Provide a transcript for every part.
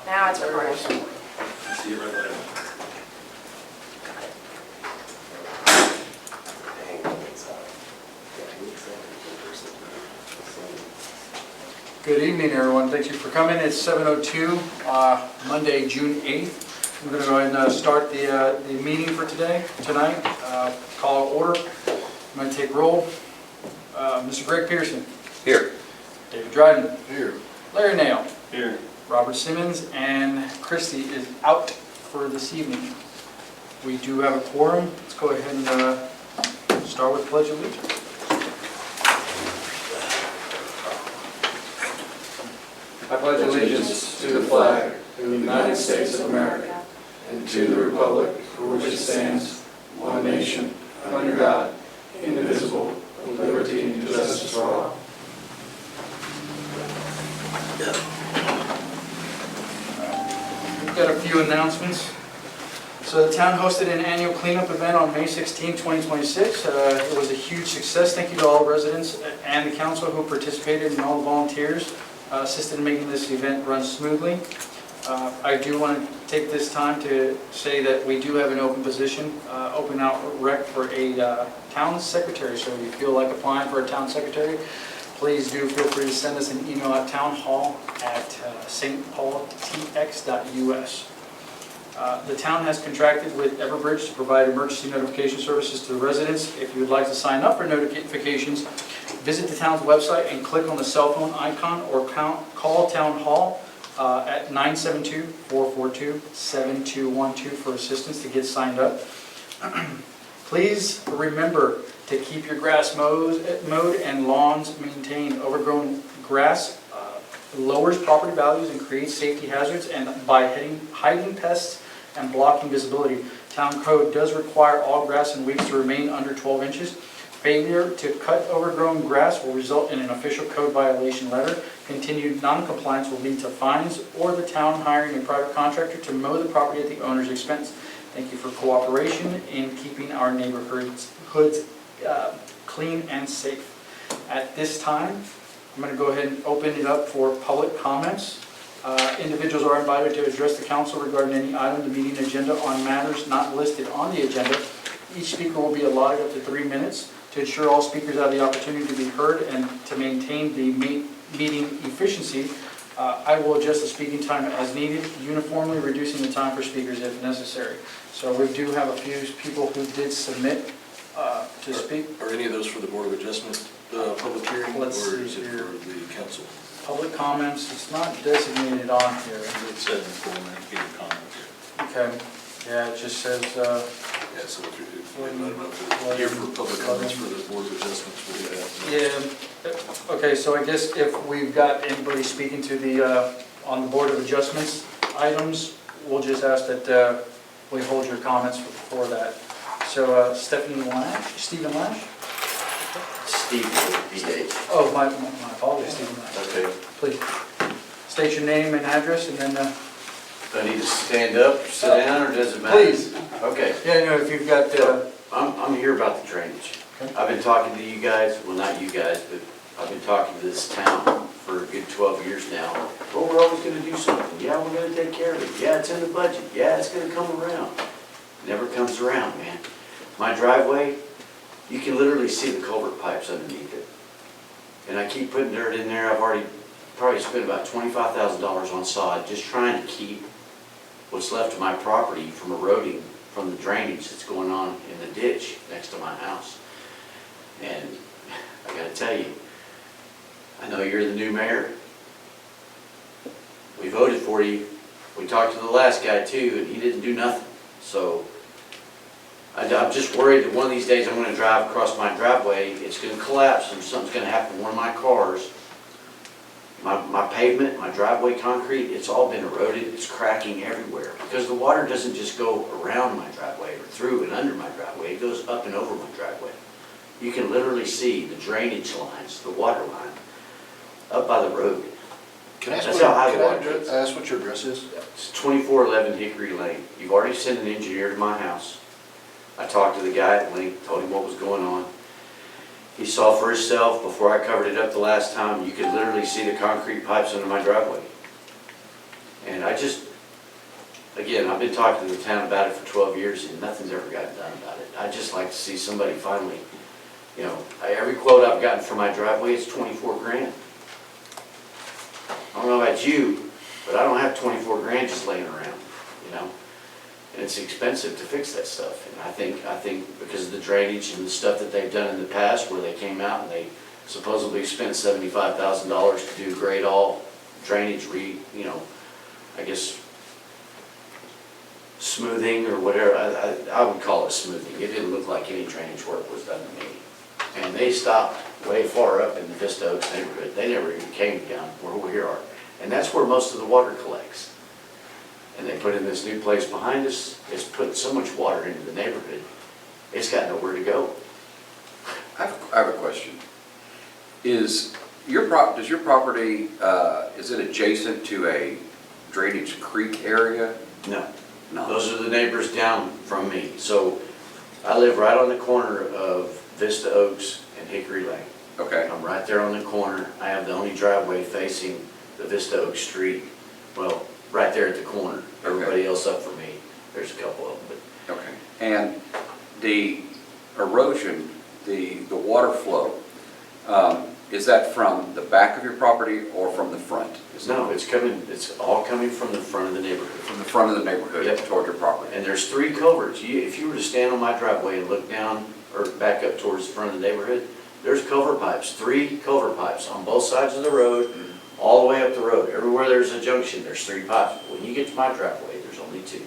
Now it's recording. See you right later. Good evening, everyone. Thank you for coming. It's 7:02, Monday, June 8th. We're going to go ahead and start the meeting for tonight. Call to order. I'm going to take roll. Mr. Greg Pearson. Here. David Dryden. Here. Larry Nail. Here. Robert Simmons, and Christy is out for this evening. We do have a quorum. Let's go ahead and start with Pledge of Allegiance. I pledge allegiance to the flag of the United States of America and to the republic for which it stands, one nation, under God, indivisible, with liberty and justice for all. We've got a few announcements. So the town hosted an annual cleanup event on May 16, 2026. It was a huge success. Thank you to all residents and the council who participated and all volunteers assisted in making this event run smoothly. I do want to take this time to say that we do have an open position, open out rec for a town secretary. So if you feel like applying for a town secretary, please do feel free to send us an email at townhall@stpaultx.us. The town has contracted with Everbridge to provide emergency notification services to the residents. If you would like to sign up for notifications, visit the town's website and click on the cell phone icon or call Town Hall at 972-442-7212 for assistance to get signed up. Please remember to keep your grass mowed and lawns maintained. Overgrown grass lowers property values and creates safety hazards, and by hiding pests and blocking visibility. Town code does require all grass and weeds to remain under 12 inches. Failure to cut overgrown grass will result in an official code violation letter. Continued non-compliance will lead to fines or the town hiring a private contractor to mow the property at the owner's expense. Thank you for cooperation in keeping our neighborhoods clean and safe. At this time, I'm going to go ahead and open it up for public comments. Individuals are invited to address the council regarding any item of the meeting agenda on matters not listed on the agenda. Each speaker will be allotted up to 3 minutes. To ensure all speakers have the opportunity to be heard and to maintain the meeting efficiency, I will adjust the speaking time as needed, uniformly reducing the time for speakers if necessary. So we do have a few people who did submit to speak. Are any of those for the Board of Adjustment public hearing, or is it for the council? Public comments, it's not designated on here. It said informal indicated comment here. Okay, yeah, it just says, Yeah, so if you're here for public comments for the Board of Adjustments, we'll do that. yeah, okay, so I guess if we've got anybody speaking to the, on the Board of Adjustments items, we'll just ask that we hold your comments for that. So Stephen Lash? Steve with BH. Oh, my apologies, Stephen Lash. Okay. Please, state your name and address and then, Do I need to stand up or sit down, or does it matter? please. Okay. Yeah, no, if you've got, I'm here about the drainage. Okay. I've been talking to you guys, well, not you guys, but I've been talking to this town for a good 12 years now. Well, we're always gonna do something. Yeah, we're gonna take care of it. Yeah, it's in the budget. Yeah, it's gonna come around. Never comes around, man. My driveway, you can literally see the culvert pipes underneath it. And I keep putting dirt in there. I've already probably spent about $25,000 on sod just trying to keep what's left of my property from eroding from the drainage that's going on in the ditch next to my house. And I gotta tell you, I know you're the new mayor. We voted for you. We talked to the last guy too, and he didn't do nothing. So I'm just worried that one of these days I'm going to drive across my driveway, it's going to collapse and something's going to happen to one of my cars. My pavement, my driveway concrete, it's all been eroded. It's cracking everywhere because the water doesn't just go around my driveway or through and under my driveway. It goes up and over my driveway. You can literally see the drainage lines, the water line, up by the road. Can I ask That's how high the water what, is. ask what your address is? It's 2411 Hickory Lane. You've already sent an engineer to my house. I talked to the guy at length, told him what was going on. He saw for himself, before I covered it up the last time, you could literally see the concrete pipes under my driveway. And And I just, again, I've been talking to the town about it for 12 years and nothing's ever gotten done about it. I'd just like to see somebody finally, you know, every quote I've gotten for my driveway is 24 grand. I don't know about you, but I don't have 24 grand just laying around, you know? And it's expensive to fix that stuff. And I think because of the drainage and the stuff that they've done in the past where they came out and they supposedly spent $75,000 to do grade all drainage you know, I guess smoothing or whatever, I would call it smoothing. It didn't look like any drainage work was done to me. And they stopped way far up in the Vista Oaks neighborhood. They never even came down where we are. And that's where most of the water collects. And they put in this new place behind us. It's put so much water into the neighborhood, it's got nowhere to go. I have a question. Does your property, is it adjacent to a drainage creek area? No. No. Those are the neighbors down from me. So I live right on the corner of Vista Oaks and Hickory Lane. Okay. I'm right there on the corner. I have the only driveway facing the Vista Oaks Street. Well, right there at the corner. Everybody else up for me, there's a couple of them, but. Okay. And the erosion, the water flow, is that from the back of your property or from the front? No, it's all coming from the front of the neighborhood. From the front of the neighborhood Yep. toward your property? And there's 3 culverts. If you were to stand on my driveway and look down or back up towards the front of the neighborhood, there's culvert pipes, 3 culvert pipes on both sides of the road, all the way up the road. Everywhere there's a junction, there's 3 pipes. When you get to my driveway, there's only 2.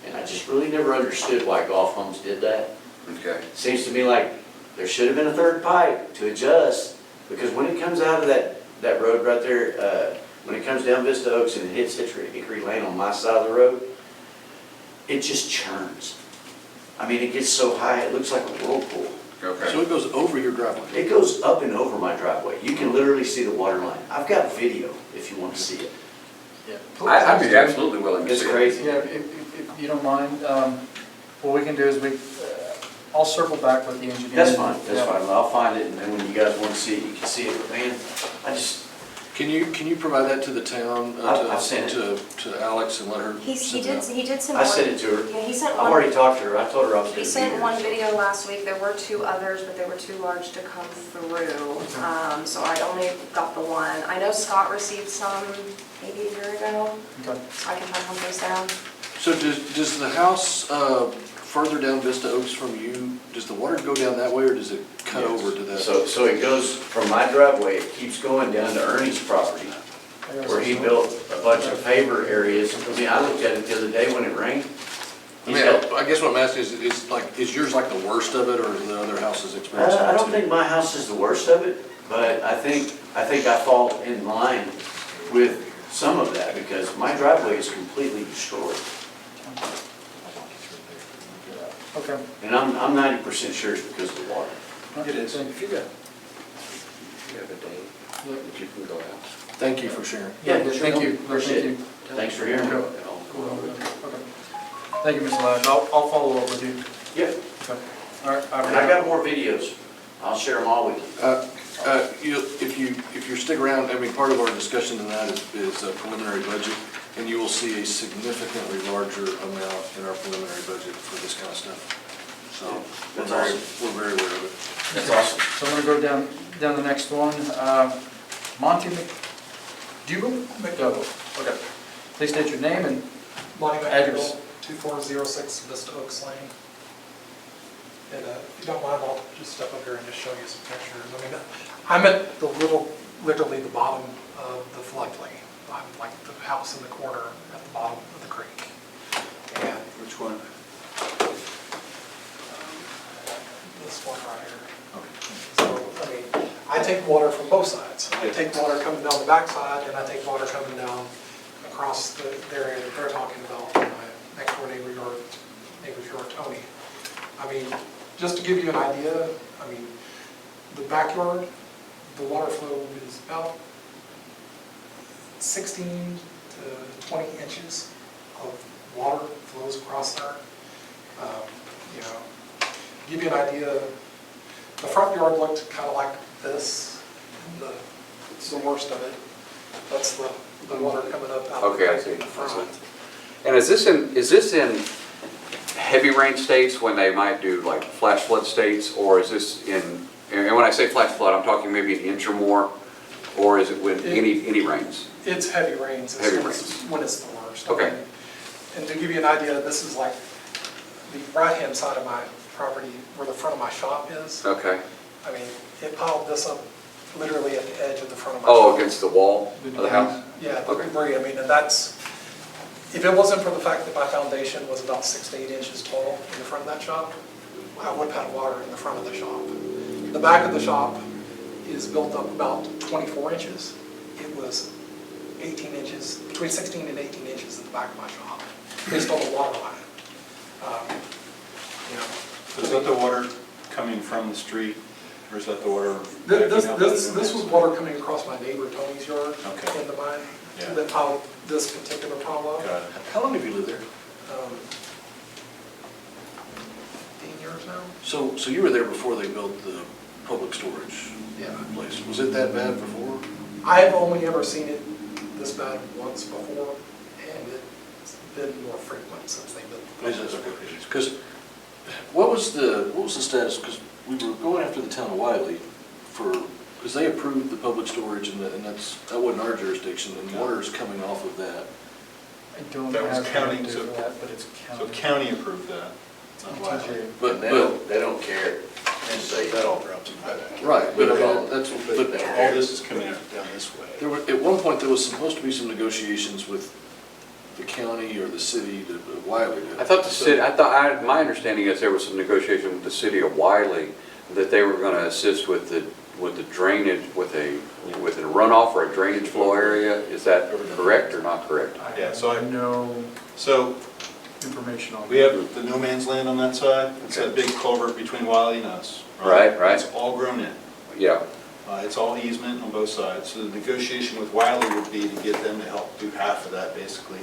And I just really never understood why Golf Homes did that. Okay. Seems to me like there should have been a 3rd pipe to adjust, because when it comes out of that road right there, when it comes down Vista Oaks and it hits Hickory Lane on my side of the road, it just churns. I mean, it gets so high, it looks like a whirlpool. Okay. So it goes over your driveway? It goes up and over my driveway. You can literally see the water line. I've got video if you want to see it. I'd be absolutely willing to It's see it. crazy. Yeah, if you don't mind, what we can do is I'll circle back with the engineer. That's fine, that's Yeah. fine. I'll find it, and then when you guys want to see it, you can see it. But man, Can you provide that to the town, I've sent to Alex and let her He send it out? did send I one. sent it to her. Yeah, he sent I've one. already talked to her. I told her I was He going to be sent here. one video last week. There were 2 others, but they were too large to come through. So I only got the one. I know Scott received some maybe a year ago, Okay. so I can hunt those down. So does the house further down Vista Oaks from you, does the water go down that way or does it cut Yes. over to that? So it goes from my driveway, it keeps going down to Ernie's property, where he built a bunch of paver areas. I mean, I looked at it the other day when it rained. I mean, I guess what I'm asking is yours like the worst of it, or are the other houses experiencing I it don't too? think my house is the worst of it, but I think I fall in line with some of that, because my driveway is completely destroyed. Okay. And I'm 90% sure it's because of the water. It is. If you have a date that you can go out. Thank you for sharing. Yeah, thank you. Appreciate Thank it. you. Thanks for hearing me. Cool. Okay. Thank you, Mr. Lash. I'll follow up with you. Yep, Okay. All right. and I got more videos. I'll share them all with you. If you stick around, I mean, part of our discussion tonight is a preliminary budget, and you will see a significantly larger amount in our preliminary budget for this kind of stuff. So That's we're very aware of it. That's awesome. So I'm going to go down the next one. Monty McDougal. Okay. Please state your name and Monty Address. McDougal, 2406 Vista Oaks Lane. And if you don't mind, I'll just step up here and just show you some pictures. I mean, I'm at literally the bottom of the floodplain. I'm like the house in the corner at the bottom of the creek. And Which one? this one right here. So, I mean, I take water from both sides. I take water coming down the backside, and I take water coming down across the area that they're talking about, my next door neighbor's yard, Tony. I mean, just to give you an idea, I mean, the backyard, the water flow is about 16 to 20 inches of water flows across there. You know, give you an idea, the front yard looked kind of like this. It's the worst of it. That's the the water coming up out of Okay, I the see. front. And is this in heavy rain states when they might do like flash flood states? Or is this in, and when I say flash flood, I'm talking maybe an inch or more? Or is it with any rains? It's heavy rains. It's Heavy when rains. it's- When it's the worst. Okay. I mean, and to give you an idea, this is like the right-hand side of my property where the front of my shop is. Okay. I mean, it piled this up literally at the edge of the front of my shop. Oh, against the wall of the house? Yeah, the Okay. debris, I mean, and that's, if it wasn't for the fact that my foundation was about 6 to 8 inches tall in the front of that shop, I would have had water in the front of the shop. The back of the shop is built up about 24 inches. It was 18 inches, between 16 and 18 inches in the back of my shop, based on the water line. You know, Is that the water coming from the street, or is that the water? This backing up? this was water coming across my neighbor Tony's yard Okay. in the mine, Yeah. that piled this particular pile up. Got it. How long have you lived there? 15 years now? So you were there before they built the public storage Yeah. place. Was it that bad before? I've only ever seen it this bad once before, and it's been more frequent since they built the public storage. Because what was the status, because we were going after the town of Wiley for, because they approved the public storage and that wasn't our jurisdiction, and water's coming off of that. I don't That was have county, anything to do so- for that, but it's So county. county approved that. Not Wiley. TJ. But, They don't care. And say, That all drops in back. right, but that's, but All this is coming out down this way. there were, at one point, there was supposed to be some negotiations with the county or the city, Wiley. I thought my understanding is there was some negotiation with the city of Wiley that they were gonna assist with the drainage, with a runoff or a drainage flow area. Is that correct or not correct? I Yeah, so have no So information on that. we have the no man's land on that side. It's that big culvert between Wiley and us. Right. It's all grown in. Yeah, It's all easement on both sides. So the negotiation with Wiley would be to get them to help do half of that, basically,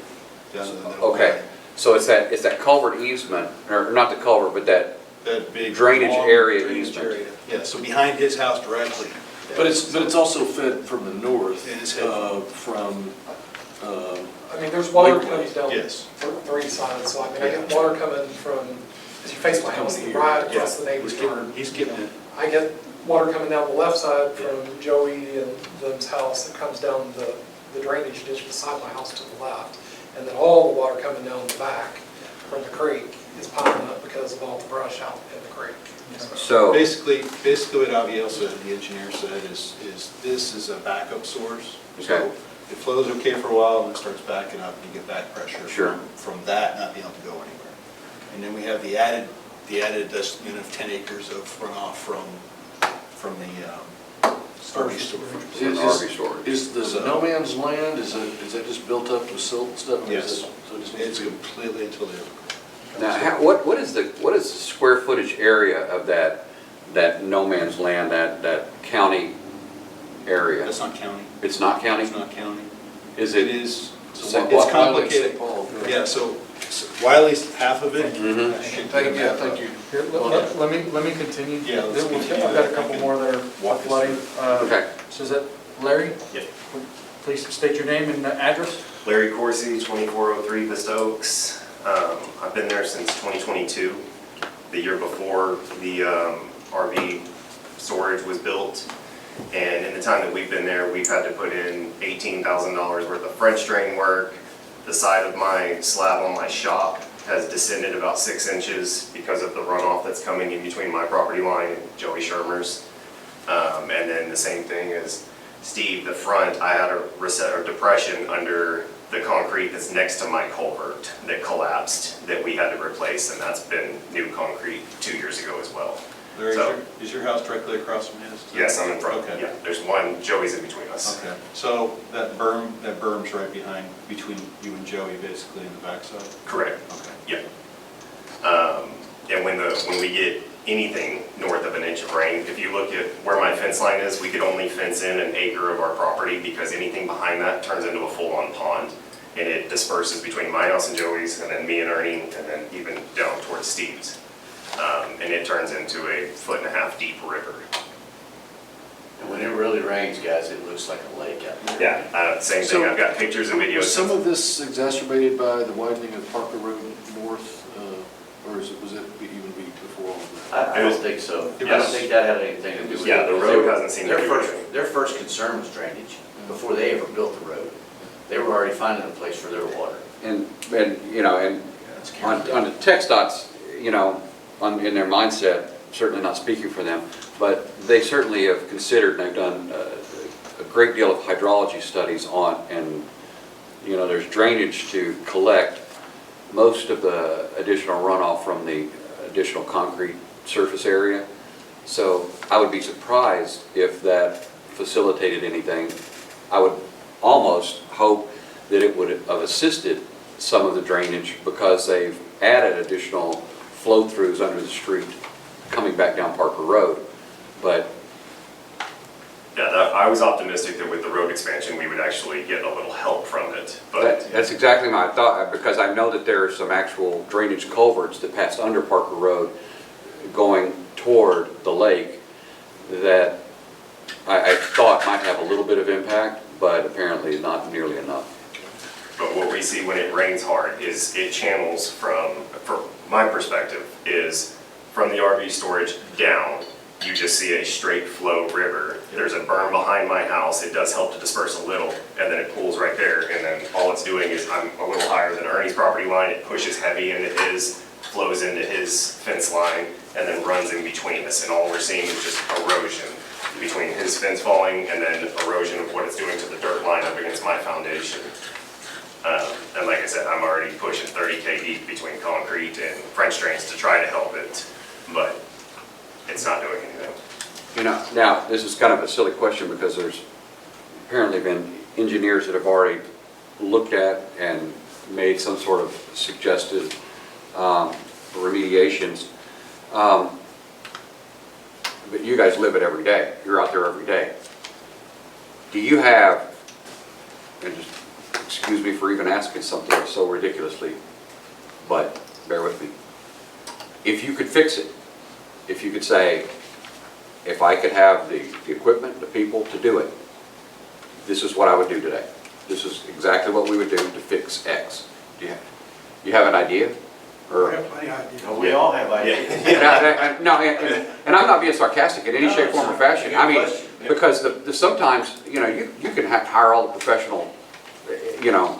down to the middle. okay. So it's that culvert easement, or not the culvert, but that, That big. Drainage long area drainage easement. area. Yeah, so behind his house directly. But it's also fed from the north, It is headed. from, I mean, there's water Lakeway, comes down yes. three sides, so I mean, I get water coming from, as you face my house, Coming the here. right across the Yeah, neighbor's yard. He's getting it. I get water coming down the left side from Joey and them's house that comes down the drainage ditch beside my house to the left. And then all the water coming down the back from the creek is piling up because of all the brush out in the creek. so, Basically what Aviel said, the engineer said, is this is a backup source. Okay. So it flows okay for a while, and it starts backing up, and you get back pressure. Sure. From that not being able to go anywhere. And then we have the added estimate of 10 acres of runoff from the RV storage. an RV storage. is the no man's land, is that just built up with silt and stuff? or is Yes. it- so it just needs It's to be- completely until they. Now, what is the square footage area of that no man's land, that county area? That's not county. It's not county? It's not county. Is It it? is, So it's Wiley, complicated. St. Paul. Yeah, so Wiley's half of it. Mhm. Thank you. Here, let me continue. Yeah, let's continue I've got a couple more that are Walk us flooding. Okay. So is that Larry? Yep. Please state your name and address. Larry Corsi, 2403 Vista Oaks. I've been there since 2022, the year before the RV storage was built. And in the time that we've been there, we've had to put in $18,000 worth of French drain work. The side of my slab on my shop has descended about 6 inches because of the runoff that's coming in between my property line and Joey Shermer's. And then the same thing as Steve, the front, I had a depression under the concrete that's next to my culvert that collapsed that we had to replace, and that's been new concrete 2 years ago as well. Larry, So- is your house directly across from his? Yes, I'm in front, Okay. yeah, there's one, Joey's in between us. Okay, so that berm's right behind, between you and Joey, basically, in the backside? Correct, Okay. yeah. And when we get anything north of an inch of rain, if you look at where my fence line is, we could only fence in an acre of our property because anything behind that turns into a full-on pond. And it disperses between my house and Joey's, and then me and Ernie, and then even down towards Steve's. And it turns into a 1.5 foot deep river. And when it really rains, guys, it looks like a lake out there. Yeah, same thing, I've got pictures and videos. Was some of this exacerbated by the widening of Parker Road north, or was it even be before all of that? I don't think so. I don't Yes. think that had anything to do with it. Yeah, the road hasn't seemed to Their be first, working. their first concern was drainage, before they ever built the road. They were already finding a place for their water. And, you know, and on the tech dots, you know, in their mindset, certainly not speaking for them, but they certainly have considered, and they've done a great deal of hydrology studies on, and, you know, there's drainage to collect most of the additional runoff from the additional concrete surface area. So I would be surprised if that facilitated anything. I would almost hope that it would have assisted some of the drainage because they've added additional flow-throughs under the street coming back down Parker Road. But Yeah, I was optimistic that with the road expansion, we would actually get a little help from it, but. that's exactly my thought, because I know that there are some actual drainage culverts that passed under Parker Road going toward the lake that I thought might have a little bit of impact, but apparently not nearly enough. But what we see when it rains hard is it channels from my perspective, is from the RV storage down, you just see a straight flow river. There's a berm behind my house, it does help to disperse a little, and then it pools right there, and then all it's doing is, I'm a little higher than Ernie's property line, it pushes heavy into his, flows into his fence line, and then runs in between us, and all we're seeing is just erosion between his fence falling and then erosion of what it's doing to the dirt line up against my foundation. And like I said, I'm already pushing 30K deep between concrete and French drains to try to help it, but it's not doing anything. You know, now, this is kind of a silly question because there's apparently been engineers that have already looked at and made some sort of suggested remediations. But you guys live it every day. You're out there every day. Do you have, and just excuse me for even asking something so ridiculously, but bear with me. If you could fix it, if you could say, if I could have the equipment, the people to do it, this is what I would do today. This is exactly what we would do to fix X. Do you have an idea? Or, We have plenty of ideas. We all have ideas. no, and I'm not being sarcastic in any shape, form, or fashion. I mean, because sometimes, you know, you can hire all the professional, you know,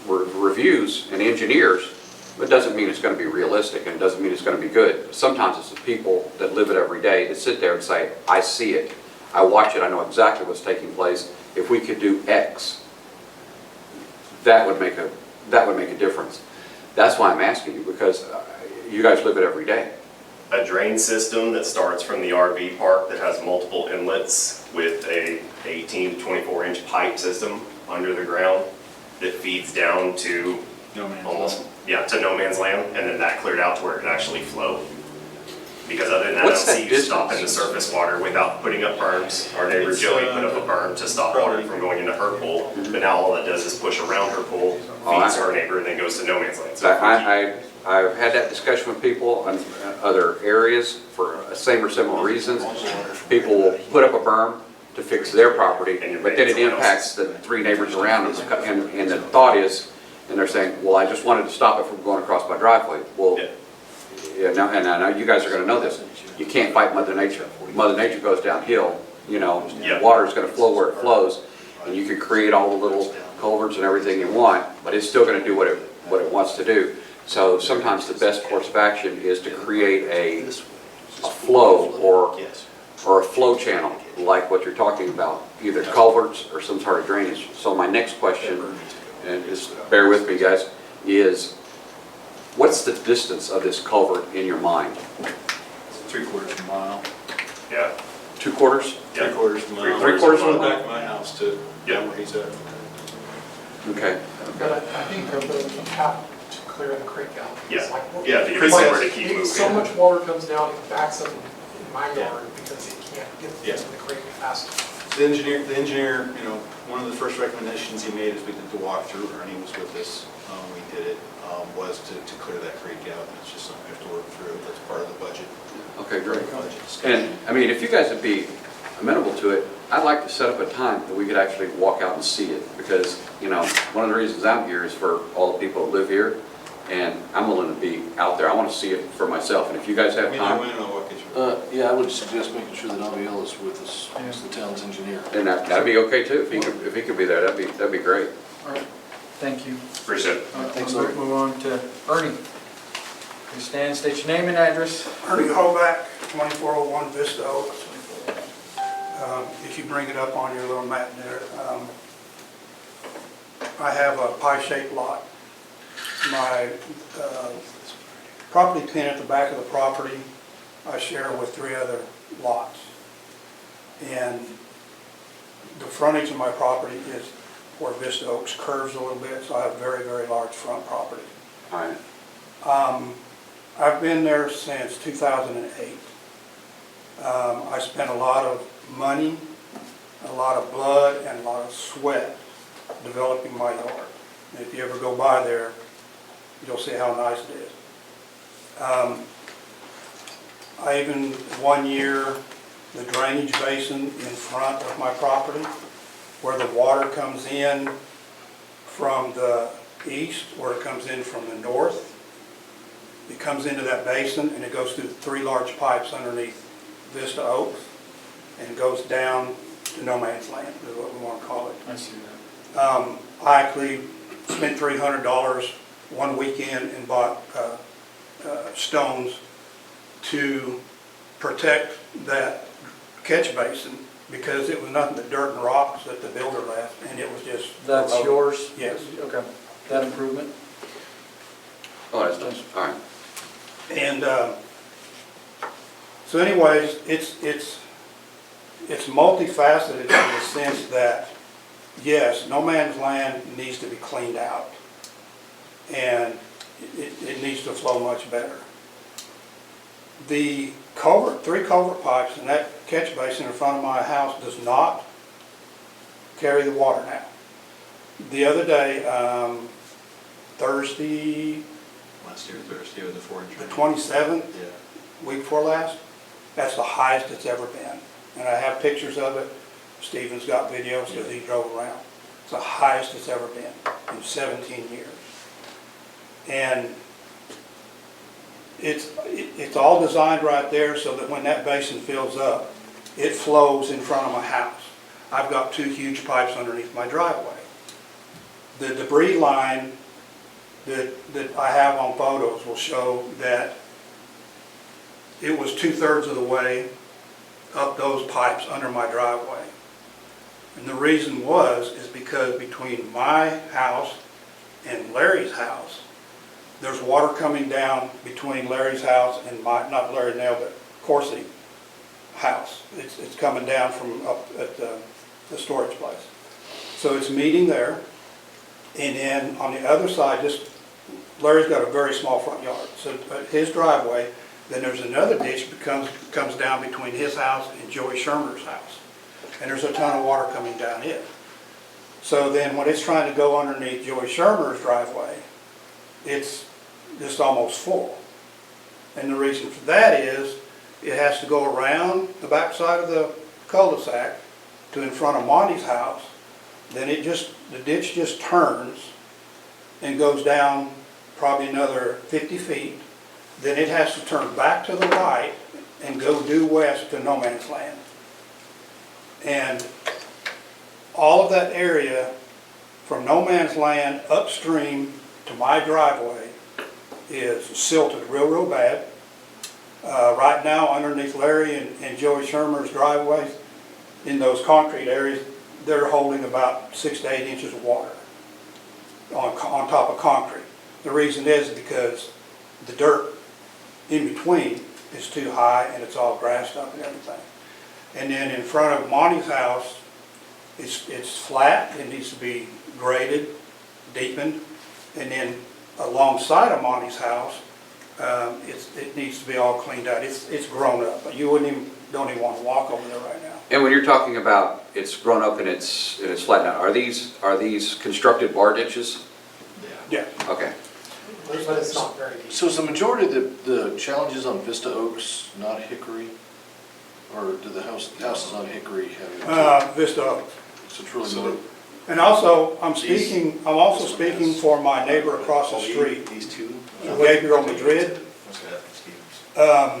reviews and engineers, but it doesn't mean it's going to be realistic, and it doesn't mean it's going to be good. Sometimes it's the people that live it every day that sit there and say, I see it, I watch it, I know exactly what's taking place. If we could do X, that would make a difference. That's why I'm asking you, because you guys live it every day. A drain system that starts from the RV park that has multiple inlets with a 18 to 24 inch pipe system under the ground that feeds down to No man's almost, land. yeah, to no man's land, and then that cleared out to where it could actually flow. Because other than that, I don't What's that see you stopping the distance? surface water without putting up berms. Our neighbor It's, Joey put up a berm to stop water from going into her pool, but now all it does is push around her pool, Oh, feeds I- her neighbor, and then goes to no man's land. So if we keep- I've had that discussion with people on other areas for same or similar reasons. People will put up a berm to fix their property, but then it impacts the three neighbors around it. And the thought is, and they're saying, well, I just wanted to stop it from going across my driveway. Well, Yeah. yeah, now, and I know you guys are gonna know this, you can't fight Mother Nature. Mother Nature goes downhill, you know, Yeah. water's gonna flow where it flows, and you can create all the little culverts and everything you want, but it's still gonna do what it wants to do. So sometimes the best course of action is to create a flow or a flow channel, like what you're talking about, either culverts or some sort of drainage. So my next question, and just bear with me guys, is what's the distance of this culvert in your mind? 3/4 of a mile. Yeah, 2/4? yeah. 3/4 of a mile. Three-quarters of a From the mile? back of my house to Yeah. where he's at. Okay. But I think the path to clear the creek out. Yeah. It's like- Yeah, to give it like, somewhere to keep moving. So much water comes down, it backs up in my yard because it can't get Yeah. to the creek fast enough. The engineer, you know, one of the first recommendations he made as we did the walkthrough, Ernie was with us, we did it, was to clear that creek out. And it's just something we have to work through. That's part of the budget. Okay, great. Budget discussion. And, I mean, if you guys would be amenable to it, I'd like to set up a time that we could actually walk out and see it, because, you know, one of the reasons I'm here is for all the people that live here, and I'm willing to be out there. I want to see it for myself, and if you guys have time, Yeah, I would suggest making sure that Abiel is with us, as the town's engineer. then that'd be okay too. If he could be there, that'd be great. All right, thank you. Appreciate it. Thanks, We'll Larry. move on to Ernie. Please stand, state your name and address. Ernie Hoback, 2401 Vista Oaks. If you bring it up on your little map there, I have a pie-shaped lot. My property pin at the back of the property, I share with 3 other lots. And the frontage of my property is where Vista Oaks curves a little bit, so I have very, very large front property. All right. I've been there since 2008. I spent a lot of money, a lot of blood, and a lot of sweat developing my yard. And if you ever go by there, you'll see how nice it is. I even, one year, the drainage basin in front of my property, where the water comes in from the east, or it comes in from the north, it comes into that basin and it goes through 3 large pipes underneath Vista Oaks and goes down to no man's land, is what we want to call it. I see that. I actually spent $300 one weekend and bought stones to protect that catch basin, because it was nothing but dirt and rocks that the builder left, and it was just... That's yours? Yes. Okay, that improvement? Oh, that's nice. All right. And so anyways, it's multifaceted in the sense that, yes, no man's land needs to be cleaned out, and it needs to flow much better. The culvert, 3 culvert pipes in that catch basin in front of my house does not carry the water now. The other day, Thursday, Last year, Thursday, with the 4-inch. the 27th, Yeah. week before last, that's the highest it's ever been. And I have pictures of it. Stephen's got videos because he drove around. It's the highest it's ever been in 17 years. And it's all designed right there so that when that basin fills up, it flows in front of my house. I've got 2 huge pipes underneath my driveway. The debris line that I have on photos will show that it was 2/3 of the way up those pipes under my driveway. And the reason is because between my house and Larry's house, there's water coming down between Larry's house and not Larry now, but Corsi house. It's coming down from up at the storage place. So it's meeting there. And then on the other side, Larry's got a very small front yard. So at his driveway, then there's another ditch that comes down between his house and Joey Shermer's house. And there's a ton of water coming down it. So then when it's trying to go underneath Joey Shermer's driveway, it's just almost full. And the reason for that is it has to go around the backside of the cul-de-sac to in front of Monty's house. Then the ditch just turns and goes down probably another 50 feet. Then it has to turn back to the right and go due west to no man's land. And all of that area from no man's land upstream to my driveway is silted real bad. Right now underneath Larry and Joey Shermer's driveways, in those concrete areas, they're holding about 6 to 8 inches of water on top of concrete. The reason is because the dirt in between is too high and it's all grassed up and everything. And then in front of Monty's house, it's flat, it needs to be graded, deepened, and then alongside of Monty's house, it needs to be all cleaned out. It's grown up, but you don't even want to walk over there right now. And when you're talking about it's grown up and it's flattened out, are these constructed bar ditches? Yeah. Okay. But it's not very deep. So is the majority of the challenges on Vista Oaks not hickory? or do the houses on Hickory have? Vista Oaks. So it's really more. And also, I'm also speaking for my neighbor across the street, These two? Gabriel Madrid.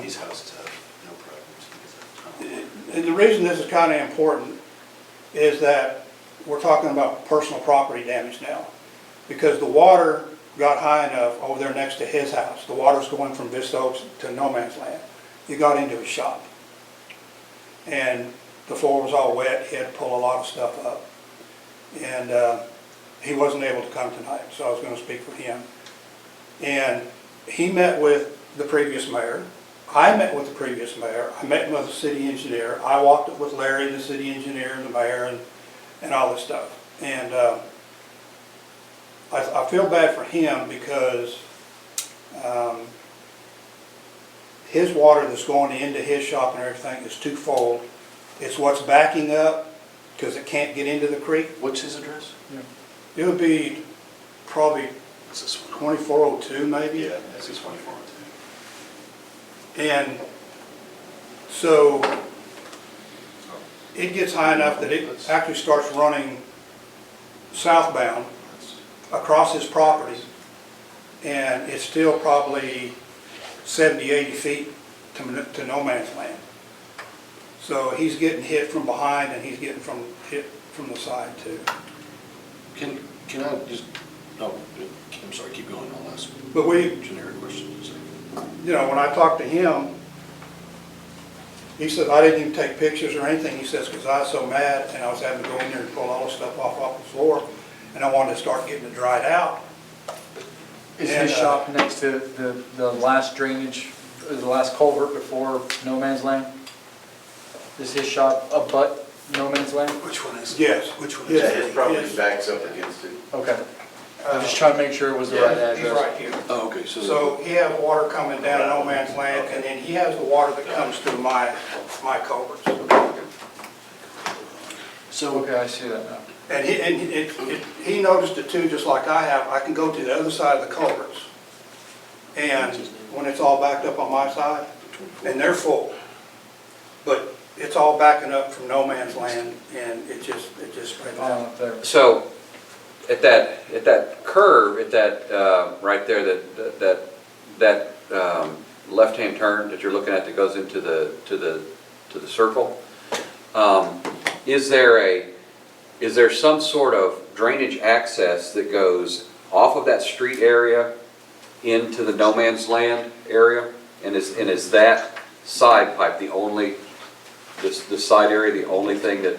These houses have no problems. And the reason this is kind of important is that we're talking about personal property damage now. Because the water got high enough over there next to his house. The water's going from Vista Oaks to no man's land. It got into his shop. And the floor was all wet. He had to pull a lot of stuff up. And he wasn't able to come tonight, so I was going to speak for him. And he met with the previous mayor. I met with the previous mayor. I met with the city engineer. I walked up with Larry, the city engineer, and the mayor, and all this stuff. And I feel bad for him because his water that's going into his shop and everything is twofold. It's what's backing up because it can't get into the creek. What's his address? It would be probably What's this one? 2402 maybe. Yeah, this is 2402. And so it gets high enough that it actually starts running southbound across his property, and it's still probably 70, 80 feet to no man's land. So he's getting hit from behind and he's getting hit from the side too. Can I just, oh, I'm sorry, keep going, I'll ask But we, generic questions. you know, when I talked to him, he said, I didn't even take pictures or anything. He says, because I was so mad and I was having to go in there and pull all the stuff off the floor, and I wanted to start getting it dried out. Is And, his shop next to the last drainage, the last culvert before no man's land? Is his shop abut no man's land? Which one is it? Yes. Which one Yeah, is it? his property backs up against it. Okay. I'm just trying to make sure it was the right He's address. right here. Oh, okay, so. So he has water coming down no man's land, and then he has the water that comes through my culverts. So, Okay, I see that now. And he noticed it too, just like I have. I can go to the other side of the culverts, and when it's all backed up on my side, and they're full, but it's all backing up from no man's land, and it just spreads On out. up there. So, at that curve, at that, right there, that left-hand turn that you're looking at that goes into the circle, is there some sort of drainage access that goes off of that street area into the no man's land area? And is that side pipe the only, the side area, the only thing that,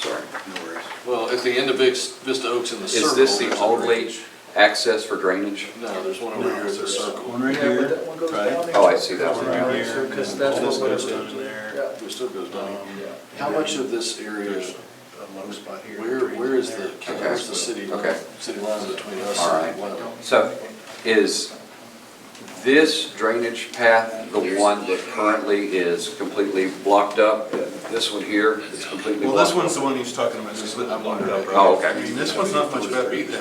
sorry. No worries. well, at the end of Vista Oaks in the circle. Is this the there's a only drainage. access for drainage? No, there's one over here at the circle. One right Yeah, but here, that one goes right? down there. Oh, I see that one. One right Yeah. here. Because that's All this what goes we're- down in there. Yeah. It still goes down. Yeah. How much of this area, There's a low spot here. where is the, Okay. where's the city line? Okay. City line between us All and right. one? So, is this drainage path the one that currently is completely blocked up? This one here is completely Well, blocked this one's up? the one he's talking about, just with the blocked up. Oh, okay. I mean, this one's not much better either.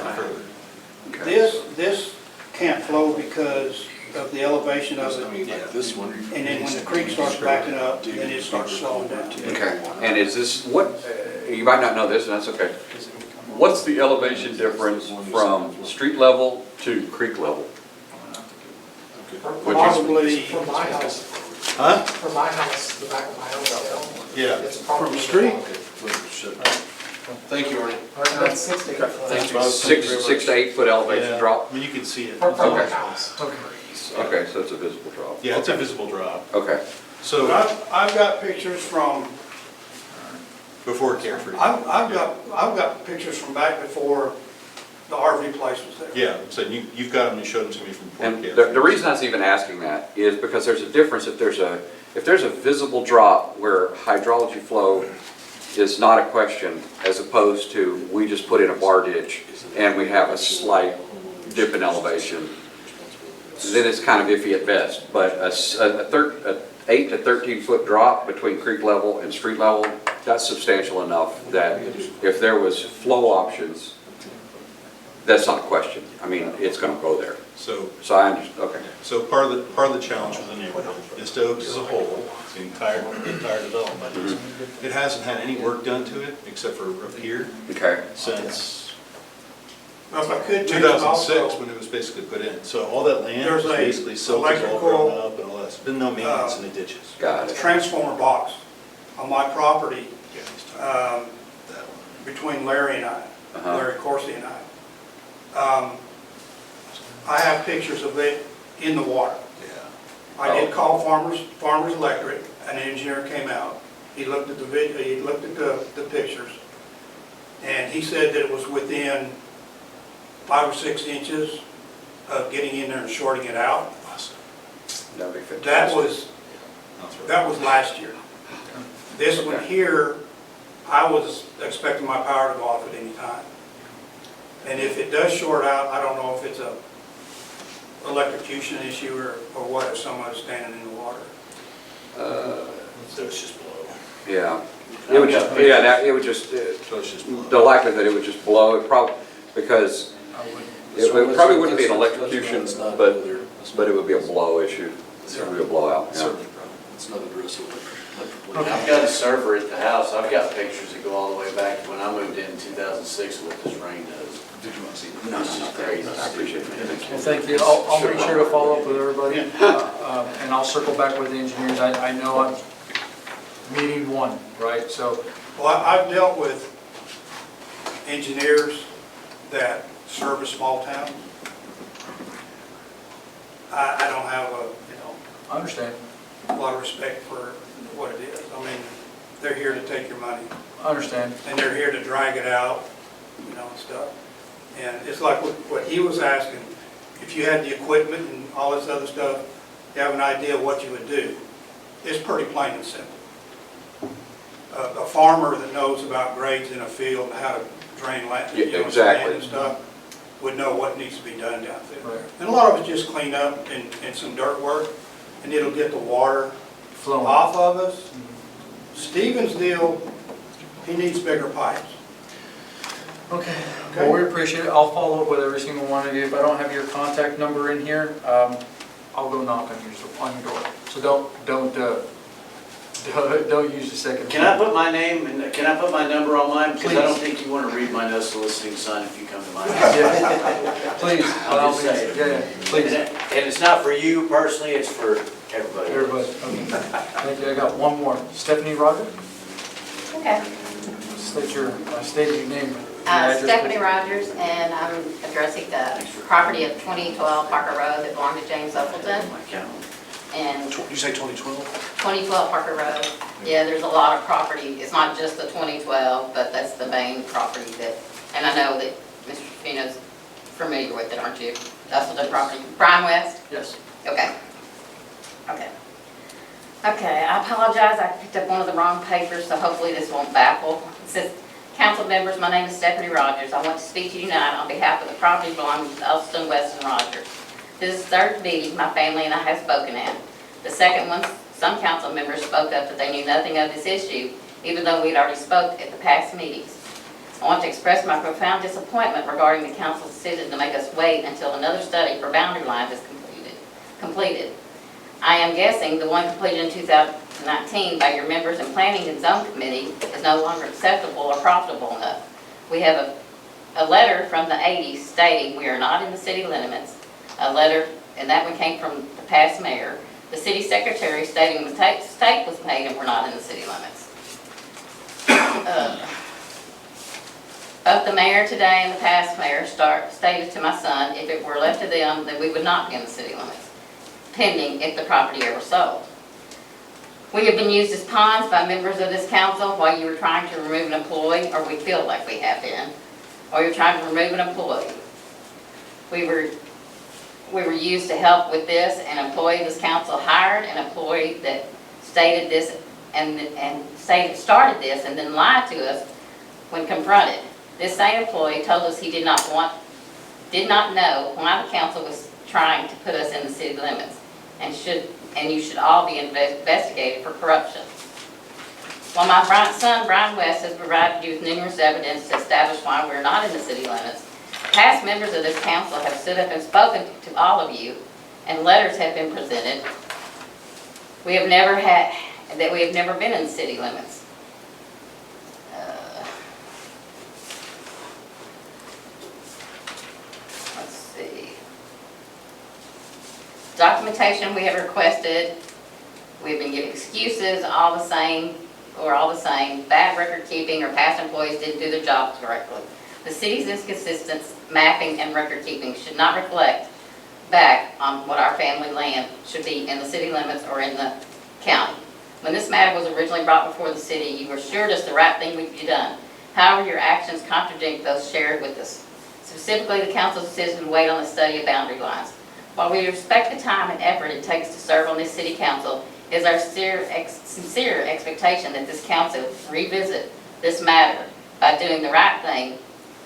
Okay. This can't flow because of the elevation of I it, mean, like this one. and then when the creek starts backing up, then it starts slowing down. Okay, and is this, you might not know this, and that's okay. What's the elevation difference from street level to creek level? Probably From my house, Huh? from my house, the back of my house, Yeah. it's probably. from the street. Thank you, Arnie. That's 6 to 8 foot. Thank you, Bob. 6 to 8 foot elevation Yeah. drop? I mean, you can see it. From my Okay. house. Okay, so it's a visible drop. Yeah, it's a visible drop. Okay, So, I've got pictures from, before Carefree. I've got pictures from back before the RV place was there. Yeah, so you've got them, you showed them to me from before and Carefree. the reason I was even asking that is because there's a difference if there's a visible drop where hydrology flow is not a question, as opposed to we just put in a bar ditch and we have a slight dip in elevation, then it's kind of iffy at best. But a 8 to 13 foot drop between creek level and street level, that's substantial enough that if there was flow options, that's not a question. I mean, it's going to go there. So I understand, okay. So part of the challenge with the neighborhood, Vista Oaks as a whole, the entire development, is it hasn't had any work done to it except for up here Okay. since Well, if I could mention 2006 also, when it was basically put in. So all that land There's was a basically silted, all electrical, grown up and all that. There's been no maintenance in the ditches. Got a it. transformer box on my property Yeah, he's talking um, that one. between Larry and I, Uh-huh. Larry Corsi and I. I have pictures of it in the water. Yeah. I did call Farmers Electric, an engineer came out, he looked at the video, he looked at the pictures, and he said that it was within 5 or 6 inches of getting in there and shorting it out. That'd be fantastic. That was last year. This one here, I was expecting my power to go off at any time. And if it does short out, I don't know if it's a electrocution issue or what, if someone's standing in the water. So it's just blow. Yeah. It would just, yeah, it would just, So it's just blow. the likelihood it would just blow, it probably, because it probably wouldn't be an electrocution, but it would be a blow issue. It would be a blowout, yeah. Certainly, problem. It's not addressed electrically. I've got a server at the house, I've got pictures that go all the way back to when I moved in 2006 what this rain does. Did you want to see that? No, it's just crazy. I appreciate it, man. Thank you. Well, thank you. I'll make sure to follow up with everybody, and I'll circle back with the engineers. I know I'm meeting one, right? So, Well, I've dealt with engineers that serve a small town. I don't have I understand, a lot of respect for what it is. I mean, they're here to take your money, I understand. and they're here to drag it out, and stuff. And it's like what he was asking, if you had the equipment and all this other stuff, you have an idea of what you would do. It's pretty plain and simple. A farmer that knows about grades in a field and how to drain land, Yeah, exactly. and stuff, would know what needs to be done down there. Right. And a lot of it's just clean up and some dirt work, and it'll get the water Flowing. off of us. Stephen's deal, he needs bigger pipes. Okay, well, we appreciate it. I'll follow up with every single one of you. If I don't have your contact number in here, I'll go knock on your door. So don't use the second. Can I put my name and can I put my number on mine? Because I don't Please. think you want to read my no soliciting sign if you come to my house. Yeah. Please, by all I'm just means. saying. Yeah, please. And it's not for you personally, it's for everybody. Everybody, okay. Thank you. I got one more. Stephanie Rogers? Okay. State your name. your address, Stephanie please. Rogers, and I'm addressing the property of 2012 Parker Road that belonged to James Uppleton. My calendar. And You say 2012? 2012 Parker Road, yeah, there's a lot of property. It's not just the 2012, but that's the main property that, and I know that Mr. Fino's familiar with it, aren't you? Uppleton property. Brian West? Yes. Okay. Okay. Okay, I apologize, I picked up one of the wrong papers, so hopefully this won't baffle. It says, "Council members, my name is Stephanie Rogers. I want to speak to you tonight on behalf of the property belonging to Elston, West, and Rogers. This is the third meeting my family and I have spoken at. The second one, some council members spoke up that they knew nothing of this issue, even though we'd already spoke at the past meetings. I want to express my profound disappointment regarding the council's decision to make us wait until another study for boundary lines is completed. I am guessing the one completed in 2019 by your members in Planning and Zone Committee is no longer acceptable or profitable enough. We have a letter from the 80s stating we are not in the city limits, a letter, and that one came from the past mayor. The city secretary stating the mistake was made and we're not in the city limits. Both the mayor today and the past mayor stated to my son if it were left to them, then we would not be in the city limits, pending if the property ever sold. We have been used as pawns by members of this council while you were trying to remove an employee, or we feel like we have been, or you're trying to remove an employee. We were used to help with this. An employee this council hired an employee that stated this and started this and then lied to us when confronted. This same employee told us he did not know why the council was trying to put us in the city limits and you should all be investigated for corruption. While my son, Brian West, has provided you with numerous evidence to establish why we're not in the city limits, Past members of this council have stood up and spoken to all of you, and letters have been presented. We have never been in the city limits. Let's see. Documentation we have requested, we've been given excuses, all the same. Bad record keeping or past employees didn't do their jobs correctly. The city's inconsistent mapping and record keeping should not reflect back on what our family land should be in the city limits or in the county. When this matter was originally brought before the city, you assured us the right thing would be done. However, your actions contradict those shared with us. Specifically, the council's decision to wait on the study of boundary lines. While we respect the time and effort it takes to serve on this city council, it is our sincere expectation that this council revisit this matter by doing the right thing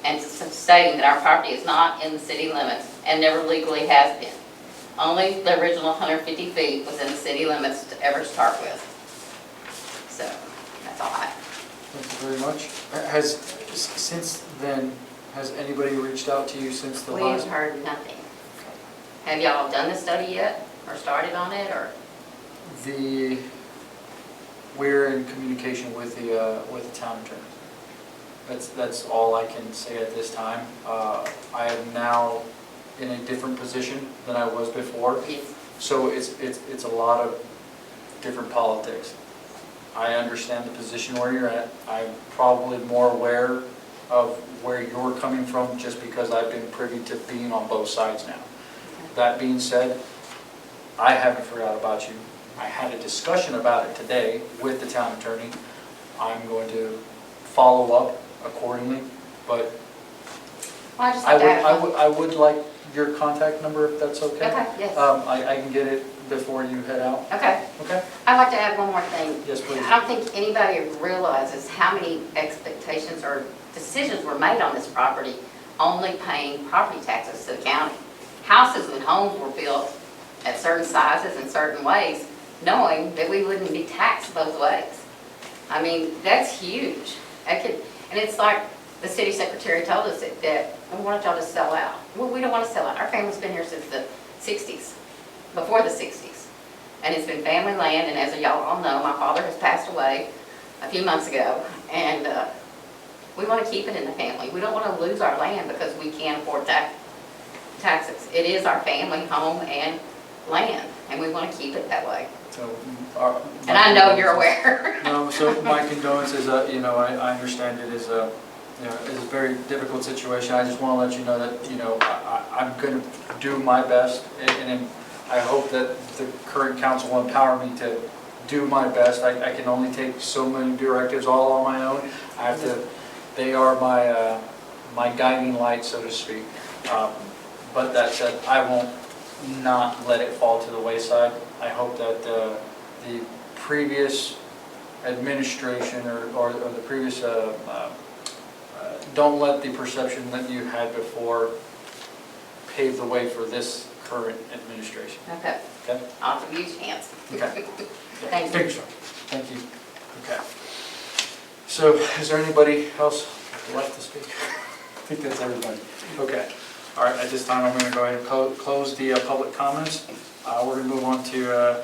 and stating that our property is not in the city limits and never legally has been. Only the original 150 feet was in the city limits to ever start with. So, that's all I have. Thank you very much. Since then, has anybody reached out to you since the We've last? heard nothing. Have y'all done the study yet, or started on it, or? We're in communication with the town attorney. That's all I can say at this time. I am now in a different position than I was before, Yes. so it's a lot of different politics. I understand the position where you're at. I'm probably more aware of where you're coming from just because I've been privy to being on both sides now. That being said, I haven't forgot about you. I had a discussion about it today with the town attorney. I'm going to follow up accordingly, but Well, I just like to have I would like your contact number if that's okay. Okay, yes. I can get it before you head out. Okay. Okay? I'd like to add one more thing. Yes, please. I don't think anybody realizes how many expectations or decisions were made on this property only paying property taxes to the county. Houses and homes were built at certain sizes and certain ways, knowing that we wouldn't be taxed both ways. I mean, that's huge. And it's like the city secretary told us that we wanted y'all to sell out. Well, we don't want to sell out. Our family's been here since the 60s, before the 60s. And it's been family land, and as y'all all know, my father has passed away a few months ago, and we want to keep it in the family. We don't want to lose our land because we can't afford taxes. It is our family home and land, and we want to keep it that way. So, And I know you're aware. No, so my condolences, I understand it is a very difficult situation. I just want to let you know that, I'm going to do my best, and I hope that the current council will empower me to do my best. I can only take so many directives all on my own. They are my guiding light, so to speak. But that said, I won't not let it fall to the wayside. I hope that the previous administration or the previous, don't let the perception that you had before pave the way for this current administration. Okay. Okay? I'll give you a chance. Okay. Thank you. Thank you. Okay. So is there anybody else who'd like to speak? I think that's everybody. Okay. All right, at this time, I'm going to go ahead and close the public comments. We're going to move on to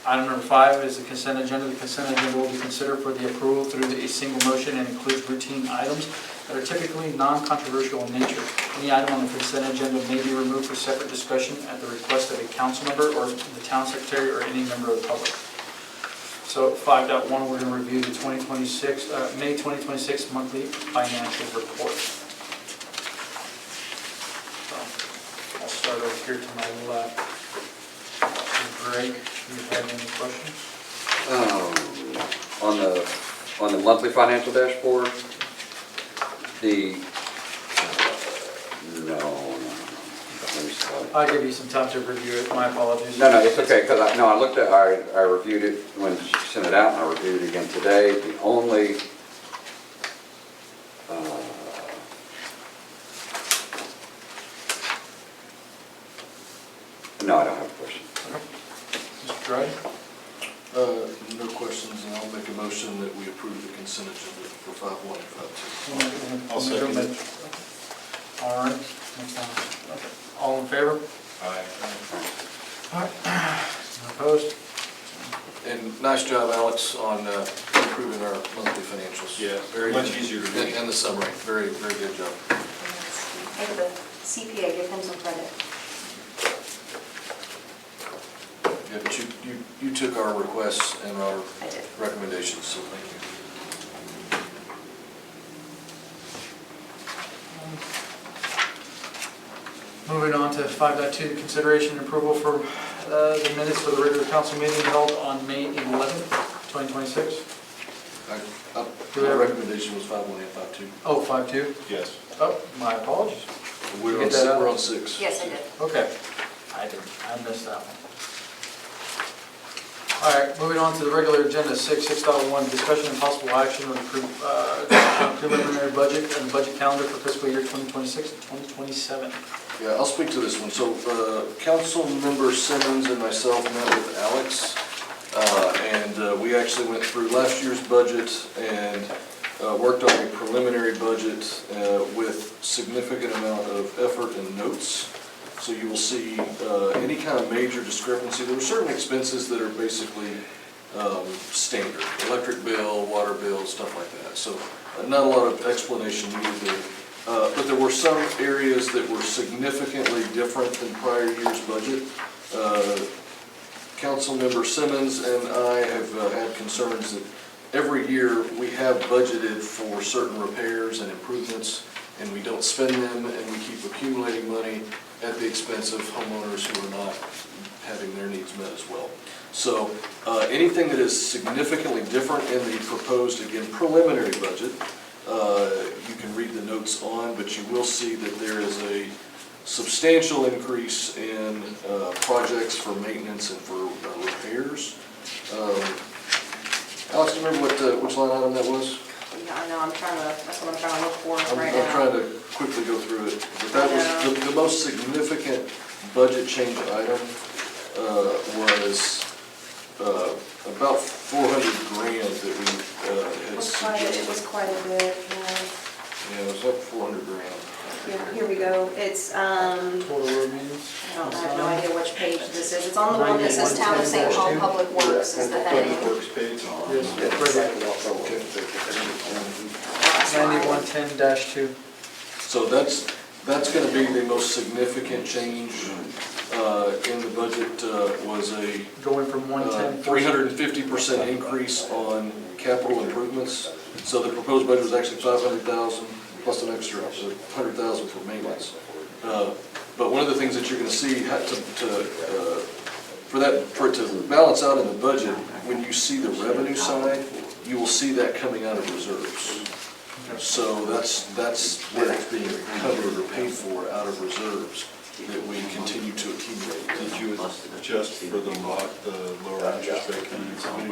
item number 5 is the consent agenda. The consent agenda will be considered for the approval through a single motion and includes routine items that are typically non-controversial in nature. Any item on the consent agenda may be removed for separate discussion at the request of a council member or the town secretary or any member of the public. So 5.1, we're going to review the May 2026 monthly financial report. I'll start over here to my left. Greg, do you have any questions? On the monthly financial dashboard, no. Let me see. I'll give you some time to review it. My apologies. No, it's okay, because I reviewed it when she sent it out, and I reviewed it again today. The only, no, I don't have a question. Mr. Dry? No questions, and I'll make a motion that we approve the consent agenda for 5.1 and 5.2. I'll second it. All right, next one. Okay. All in favor? All right. Opposed? And nice job, Alex, on improving our monthly financials. Yeah, Very much easier to read. And the summary, very, very good job. Hey, the CPA, give him some credit. Yeah, but you took our requests and our I did. recommendations, so thank you. Moving on to 5.2, consideration and approval for the minutes for the regular council meeting held on May 11th, 2026. My recommendation was 5.1 and 5.2. Oh, 5.2? Yes. Oh, my apologies. We're Get on that six, out? we're on 6. Yes, I did. Okay. I missed that one. All right, moving on to the regular agenda, 6.1, discussion and possible action on preliminary budget and the budget calendar for fiscal year 2026 and 2027. Yeah, I'll speak to this one. So, council member Simmons and myself met with Alex, and we actually went through last year's budget and worked on a preliminary budget with significant amount of effort and notes. So you will see any kind of major discrepancy. There are certain expenses that are basically standard, electric bill, water bill, stuff like that. So not a lot of explanation needed there. But there were some areas that were significantly different than prior year's budget. Councilmember Simmons and I have had concerns that every year we have budgeted for certain repairs and improvements, and we don't spend them, and we keep accumulating money at the expense of homeowners who are not having their needs met as well. So anything that is significantly different in the proposed, again, preliminary budget, you can read the notes on, but you will see that there is a substantial increase in projects for maintenance and for repairs. Alex, do you remember which line item that was? Yeah, I know, that's what I'm trying to look for right I'm now. trying to quickly go through it. But that was, the most significant budget change item was about 400 grand that we had suggested. It was quite a bit, yeah. Yeah, it was up 400 grand. Here we go. It's, Total road meetings? I have no idea which page this is. It's on the one that says Town of St. Paul Public Works is the heading. Works page. Yes, 9110-2. So that's going to be the most significant change in the budget, was a Going from 110. 350% increase on capital improvements. So the proposed budget was actually 500,000 plus an extra 100,000 for maintenance. But one of the things that you're going to see for it to balance out in the budget, when you see the revenue side, you will see that coming out of reserves. So that's where it's being covered or paid for out of reserves that we continue to accumulate. Did you adjust for the lower interest rate?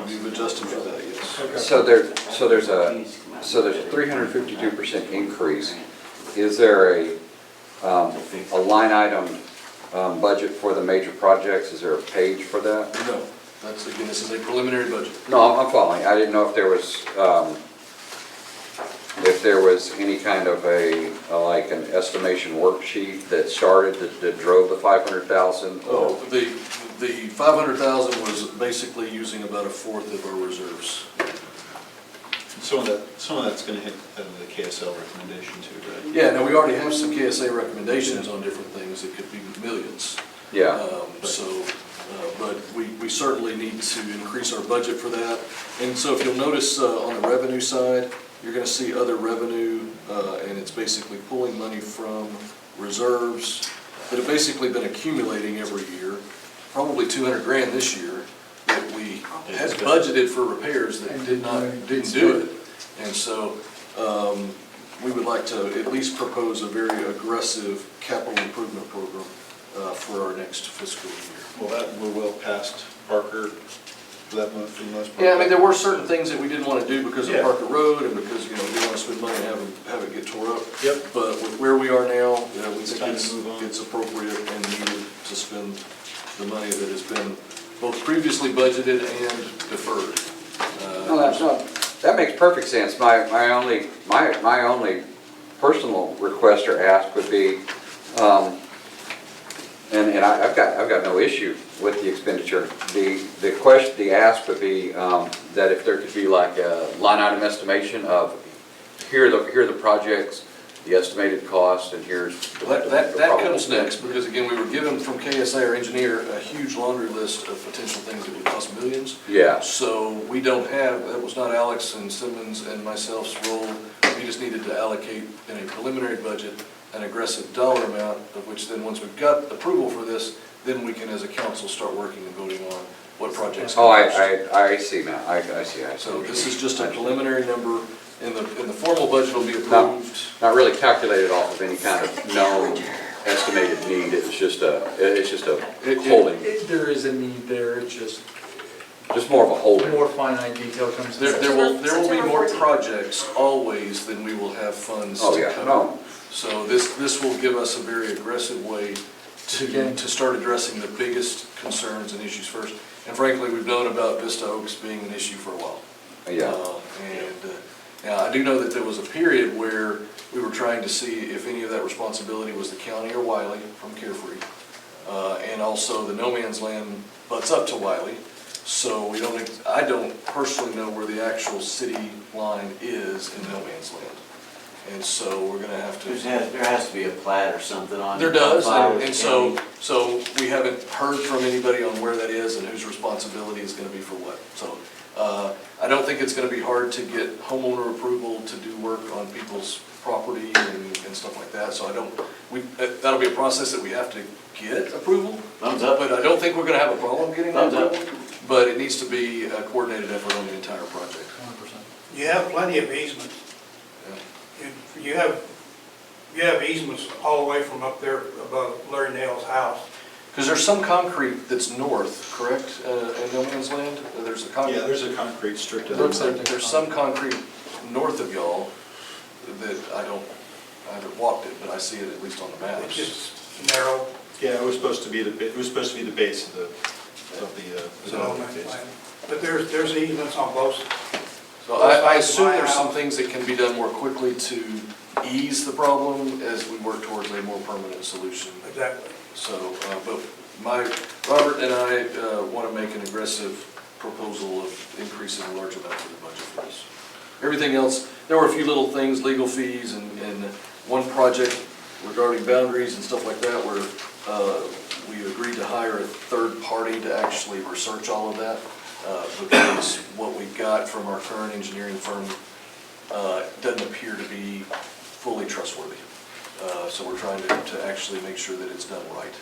We've adjusted for that, yes. So there's a 352% increase. Is there a line item budget for the major projects? Is there a page for that? No, again, this is a preliminary budget. No, I'm following. I didn't know if there was any kind of like an estimation worksheet that started, that drove the 500,000? Oh, the 500,000 was basically using about a fourth of our reserves. Some of that's going to hit the KSL recommendation too, right? Yeah, now we already have some KSA recommendations on different things. It could be millions. Yeah. But we certainly need to increase our budget for that. And so if you'll notice on the revenue side, you're going to see other revenue, and it's basically pulling money from reserves that have basically been accumulating every year, probably 200 grand this year, that we had budgeted for repairs that didn't do it. And so we would like to at least propose a very aggressive capital improvement program for our next fiscal year. Well, we're well past Parker for that month, for the most part. Yeah, I mean, there were certain things that we didn't want to do because of Yeah. Parker Road and because, we didn't want to spend money and have it get tore up. Yep. But with where we are now, we It's think time to move on. it's appropriate and needed to spend the money that has been both previously budgeted and deferred. No, that makes perfect sense. My only personal request or ask would be, and I've got no issue with the expenditure. The ask would be that if there could be like a line item estimation of, here are the projects, the estimated cost, and here's the That probable comes spend. next, because again, we were given from KSA, our engineer, a huge laundry list of potential things that would cost millions. Yeah, So we don't have, that was not Alex and Simmons and myself's role. We just needed to allocate in a preliminary budget an aggressive dollar amount, of which then, once we've got approval for this, then we can, as a council, start working and voting on what projects. oh, I see now, I see. So this is just a preliminary number. In the formal budget will be Not, approved. not really calculated off of any kind of known estimated need, it's just a holding, There is a need there, it's just just more of a holding. more finite detail comes in. There will be September more 14th. projects always than we will have funds Oh, to yeah, cover. no, So this will give us a very aggressive way to start addressing the biggest concerns and issues first. And frankly, we've known about Vista Oaks being an issue for a while. yeah. Now, I do know that there was a period where we were trying to see if any of that responsibility was the county or Wiley from Carefree. And also the no man's land butts up to Wiley. So I don't personally know where the actual city line is in no man's land. And so we're gonna have to. There has to be a plat or something on it. There does, File with and the so, county. so we haven't heard from anybody on where that is and whose responsibility is gonna be for what. So, I don't think it's gonna be hard to get homeowner approval to do work on people's property and stuff like that. So that'll be a process that we have to get approval. Thumbs up. But I don't think we're gonna have a problem getting that Thumbs up. approval. But it needs to be a coordinated effort on the entire project. 100%. You have plenty of easements. You have easements all the way from up there above Larry Nail's house. Because there's some concrete that's north, correct, in no man's land? There's a concrete. Yeah, there's a concrete strip to Looks that. like There's some concrete north of y'all that I haven't walked it, but I see it at least on the It's maps. just narrow. Yeah, it was supposed to be the base of the No man's land. But there's easements on both sides. So I assume there's some things that can be done more quickly to ease the problem as we work towards a more permanent solution. Exactly. So, but Robert and I want to make an aggressive proposal of increasing a large amount for the budget for this. Everything else, there were a few little things, legal fees and one project regarding boundaries and stuff like that where we agreed to hire a third party to actually research all of that. Because what we got from our current engineering firm doesn't appear to be fully trustworthy. So we're trying to actually make sure that it's done right.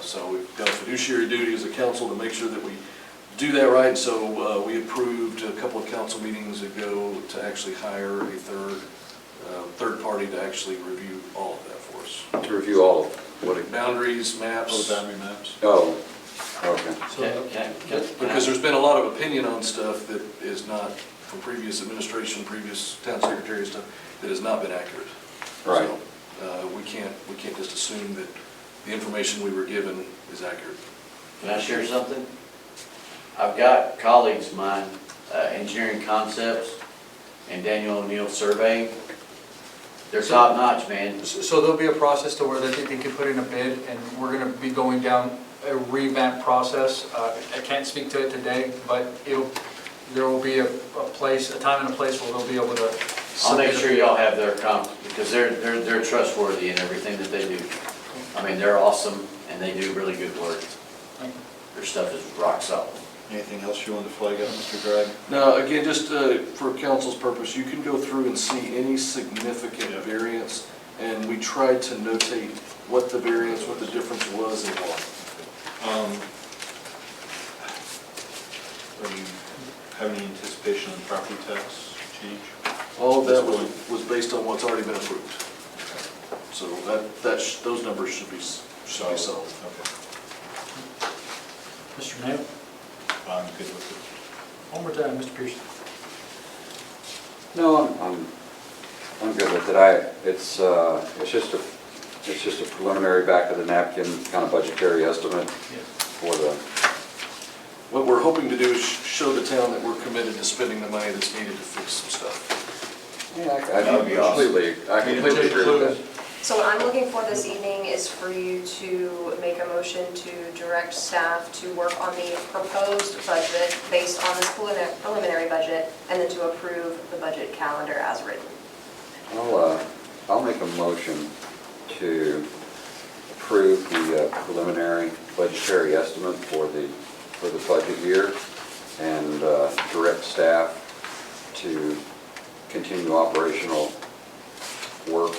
So we've got a fiduciary duty as a council to make sure that we do that right. So we approved a couple of council meetings ago to actually hire a third party to actually review all of that for us. To review all of what it, Boundaries, maps. boundary maps. oh, okay. Because there's been a lot of opinion on stuff that is not, from previous administration, previous town secretary stuff, that has not been accurate. Right. So, we can't just assume that the information we were given is accurate. Can I share something? I've got colleagues of mine, Engineering Concepts and Daniel O'Neill Surveying. They're top notch, man. So there'll be a process to where they can put in a bid, and we're gonna be going down a revamped process. I can't speak to it today, but there will be a time and a place where they'll be able to. I'll make sure y'all have their because they're trustworthy in everything that they do. I mean, they're awesome and they do really good work. Their stuff is rock solid. Anything else you want to flag up, Mr. Gregg? Now, again, just for council's purpose, you can go through and see any significant variance, and we tried to notate what the variance, what the difference was and why. Do you have any anticipation on property tax change? All of that was based on what's already been approved. So those numbers should be solid. Okay, Mr. Nail, I'm good with it. one more time, Mr. Pearson. No, I'm good with it. It's just a preliminary back of the napkin kind of budgetary estimate for the, What we're hoping to do is show the town that we're committed to spending the money that's needed to fix some stuff. Yeah, I completely agree with that. So what I'm looking for this evening is for you to make a motion to direct staff to work on the proposed budget based on this preliminary budget, and then to approve the budget calendar as written. I'll make a motion to approve the preliminary budgetary estimate for the budget year and direct staff to continue operational work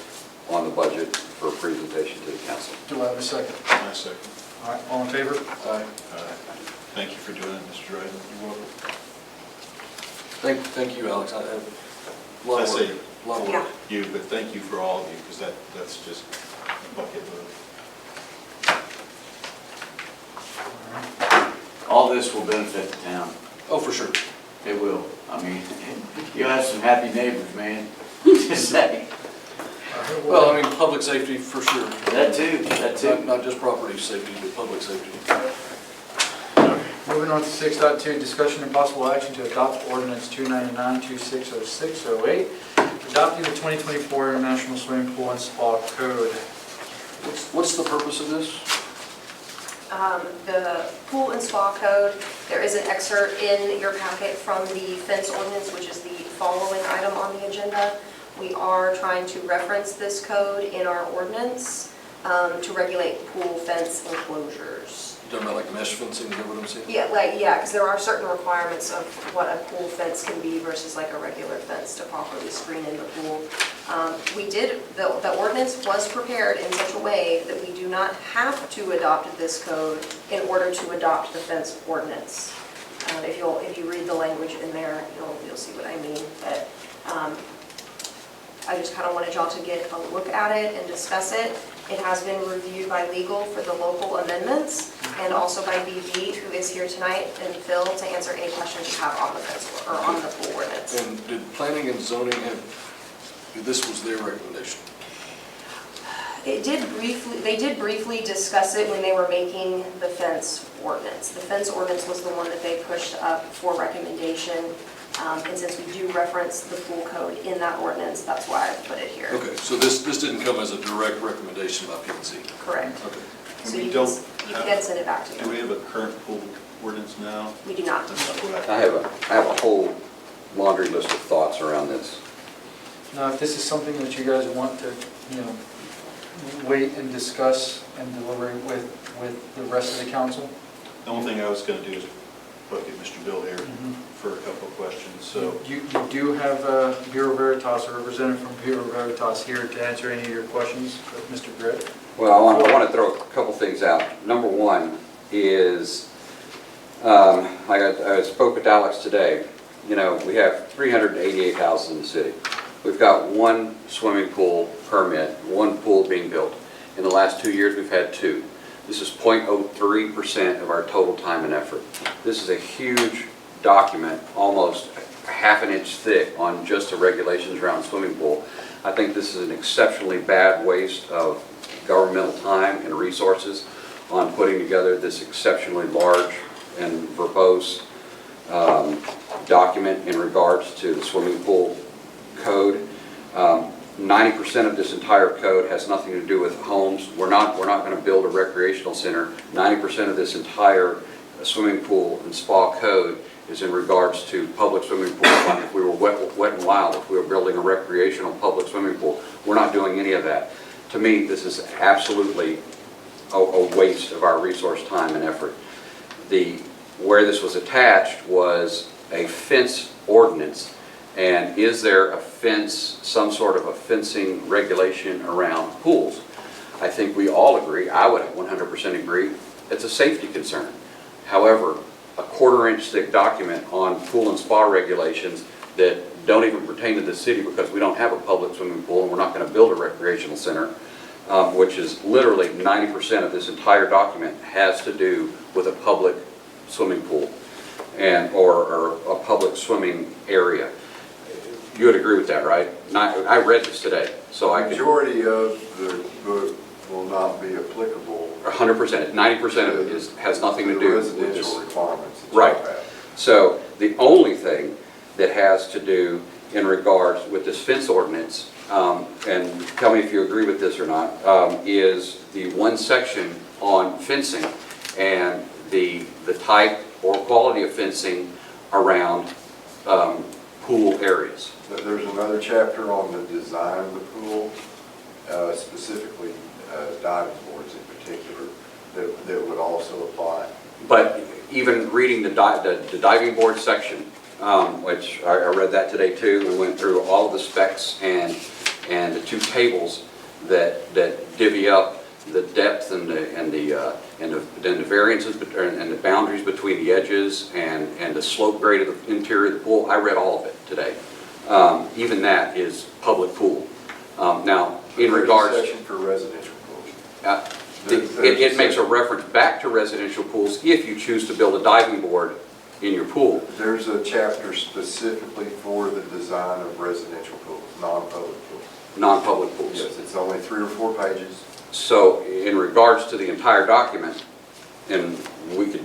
on the budget for presentation to the council. Do I have a second? My second. All right, all in favor? Aye. Thank you for doing it, Mr. Dryden. You're welcome. Thank you, Alex. I have a lot I of say work. A lot of Yeah. work. you, but thank you for all of you, because that's just a bucket load. All this will benefit the town. Oh, for sure. It will. I mean, you'll have some happy neighbors, man. Just saying. Well, I mean, public safety for sure. That too, that too. Not just property safety, but public safety. Moving on to 6.2, discussion and possible action to adopt ordinance 299-260608, adopting the 2024 International Swimming Pool and Spa Code. What's the purpose of this? The pool and spa code, there is an excerpt in your packet from the fence ordinance, which is the following item on the agenda. We are trying to reference this code in our ordinance to regulate pool fence enclosures. You talking about like mesh fencing, is that what I'm saying? Yeah, because there are certain requirements of what a pool fence can be versus like a regular fence to properly screen in the pool. The ordinance was prepared in such a way that we do not have to adopt this code in order to adopt the fence ordinance. If you read the language in there, you'll see what I mean. But I just kind of wanted y'all to get a look at it and discuss it. It has been reviewed by legal for the local amendments and also by BB, who is here tonight, and Phil to answer any questions you have on the fence or on the pool ordinance. And did planning and zoning have, this was their recommendation? They did briefly discuss it when they were making the fence ordinance. The fence ordinance was the one that they pushed up for recommendation. And since we do reference the pool code in that ordinance, that's why I put it here. Okay, so this didn't come as a direct recommendation by P&Z? Correct. Okay. So We you don't can send it back to Do we you. have a current pool ordinance now? We do not. That's not what I have a whole laundry list of thoughts around this. Now, if this is something that you guys want to, wait and discuss and deliberate with the rest of the council. The only thing I was going to do is get Mr. Bill here for a couple of questions, so. You do have Bureau Veritas, a representative from Bureau Veritas here to answer any of your questions with Mr. Britt. Well, I want to throw a couple things out. Number one is, I spoke with Alex today. We have 388 houses in the city. We've got one swimming pool permit, one pool being built. In the last 2 years, we've had 2. This is 0.03% of our total time and effort. This is a huge document, almost a half an inch thick on just the regulations around swimming pool. I think this is an exceptionally bad waste of governmental time and resources on putting together this exceptionally large and verbose document in regards to the swimming pool code. 90% of this entire code has nothing to do with homes. We're not going to build a recreational center. 90% of this entire swimming pool and spa code is in regards to public swimming pools. Like if we were wet and wild, if we were building a recreational public swimming pool, we're not doing any of that. To me, this is absolutely a waste of our resource, time, and effort. Where this was attached was a fence ordinance. And is there a fence, some sort of a fencing regulation around pools? I think we all agree, I would 100% agree, it's a safety concern. However, a 1/4 inch thick document on pool and spa regulations that don't even pertain to the city because we don't have a public swimming pool and we're not going to build a recreational center, which is literally 90% of this entire document has to do with a public swimming pool or a public swimming area. You would agree with that, right? I read this today, so I The could. majority of the book will not be applicable. 100%, 90% of it has nothing to do with this. Residential requirements. that you Right. have. So the only thing that has to do in regards with this fence ordinance, and tell me if you agree with this or not, is the one section on fencing and the type or quality of fencing around pool areas. There's another chapter on the design of the pool, specifically diving boards in particular, that would also apply. But even reading the diving board section, which I read that today too, we went through all of the specs and the two tables that divvy up the depth and the variances and the boundaries between the edges and the slope grade of the interior of the pool. I read all of it today. Even that is public pool. Now, in regards, There's a section for residential pools. it makes a reference back to residential pools if you choose to build a diving board in your pool. There's a chapter specifically for the design of residential pools, non-public pools. Non-public pools. Yes, it's only 3 or 4 pages. So in regards to the entire document, and we could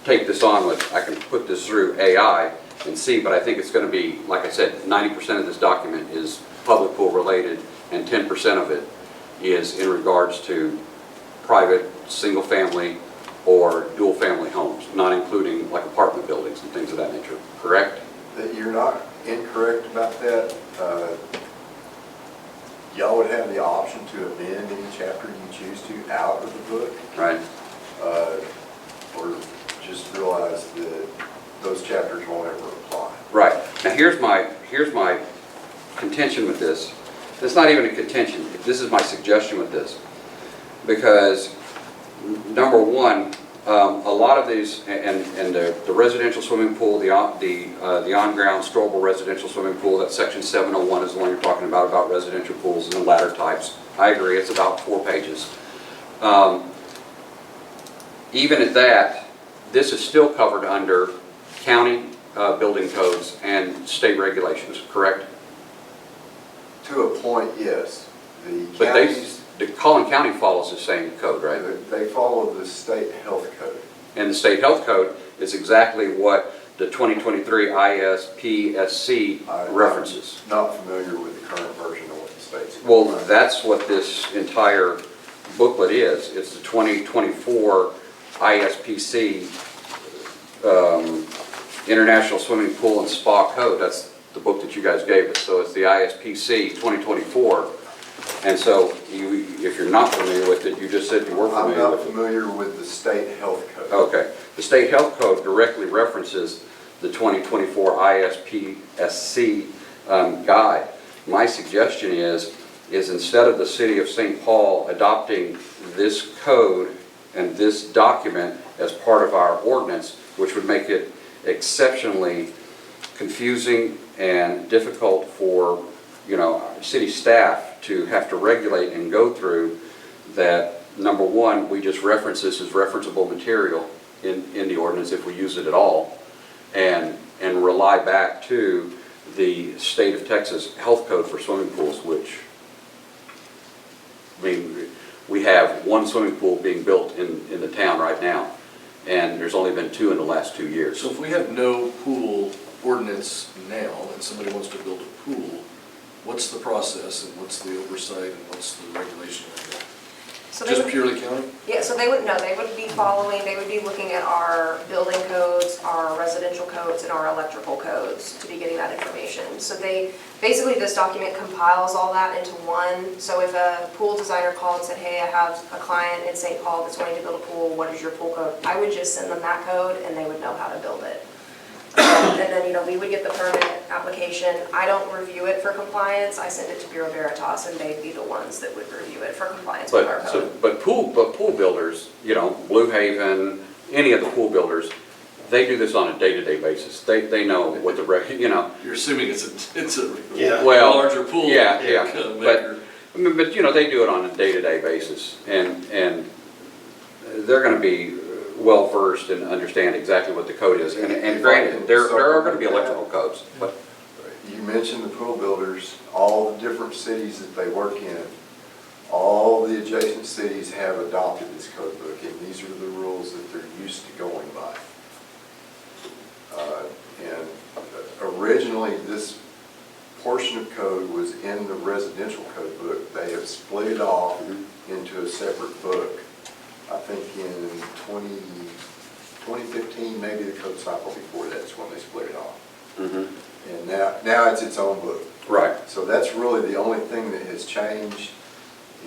take this on with, I can put this through AI and see, but I think it's going to be, like I said, 90% of this document is public pool related and 10% of it is in regards to private, single family or dual family homes, not including like apartment buildings and things of that nature, correct? That you're not incorrect about that. Y'all would have the option to amend any chapter you choose to out of the book, Right. or just realize that those chapters won't ever apply. Right. Now here's my contention with this. It's not even a contention. This is my suggestion with this. Because number one, a lot of these, and the residential swimming pool, the on-ground Strobel residential swimming pool, that section 701 is the one you're talking about residential pools and the ladder types. I agree, it's about 4 pages. Even at that, this is still covered under county building codes and state regulations, correct? To a point, yes. The But counties, the Collin County follows the same code, right? they follow the state health code. And the state health code is exactly what the 2023 ISPSC references. I'm not familiar with the current version of what the state's. Well, that's what this entire booklet is. It's the 2024 ISPC International Swimming Pool and Spa Code. That's the book that you guys gave us. So it's the ISPC 2024. And so if you're not familiar with it, you just said you were I'm familiar not with it. familiar with the state health code. Okay. The state health code directly references the 2024 ISPSC guide. My suggestion is instead of the city of St. Paul adopting this code and this document as part of our ordinance, which would make it exceptionally confusing and difficult for, city staff to have to regulate and go through, that number one, we just reference this as referenceable material in the ordinance if we use it at all, and rely back to the state of Texas health code for swimming pools, which, we have 1 swimming pool being built in the town right now, and there's only been 2 in the last 2 years. So if we have no pool ordinance now, and somebody wants to build a pool, what's the process, and what's the oversight, and what's the regulation of that? So they Just would- purely county? Yeah, so they would be looking at our building codes, our residential codes, and our electrical codes to be getting that information. So basically this document compiles all that into one. So if a pool designer called and said, hey, I have a client in St. Paul that's wanting to build a pool, what is your pool code? I would just send them that code and they would know how to build it. And then, we would get the permit application. I don't review it for compliance. I send it to Bureau Veritas, and they'd be the ones that would review it for compliance with our code. But pool builders, Blue Haven, any of the pool builders, they do this on a day-to-day basis. They know what the You're assuming it's a Well, larger pool. yeah, maker. but they do it on a day-to-day basis, and they're going to be well-versed and understand exactly what the code is. And granted, there are going to be electrical codes, but You mentioned the pool builders, all the different cities that they work in, all the adjacent cities have adopted this code book, and these are the rules that they're used to going by. And originally, this portion of code was in the residential code book. They have split it off into a separate book. I think in 2015, maybe the code cycle before that's when they split it off. And now it's its own book. Right. So that's really the only thing that has changed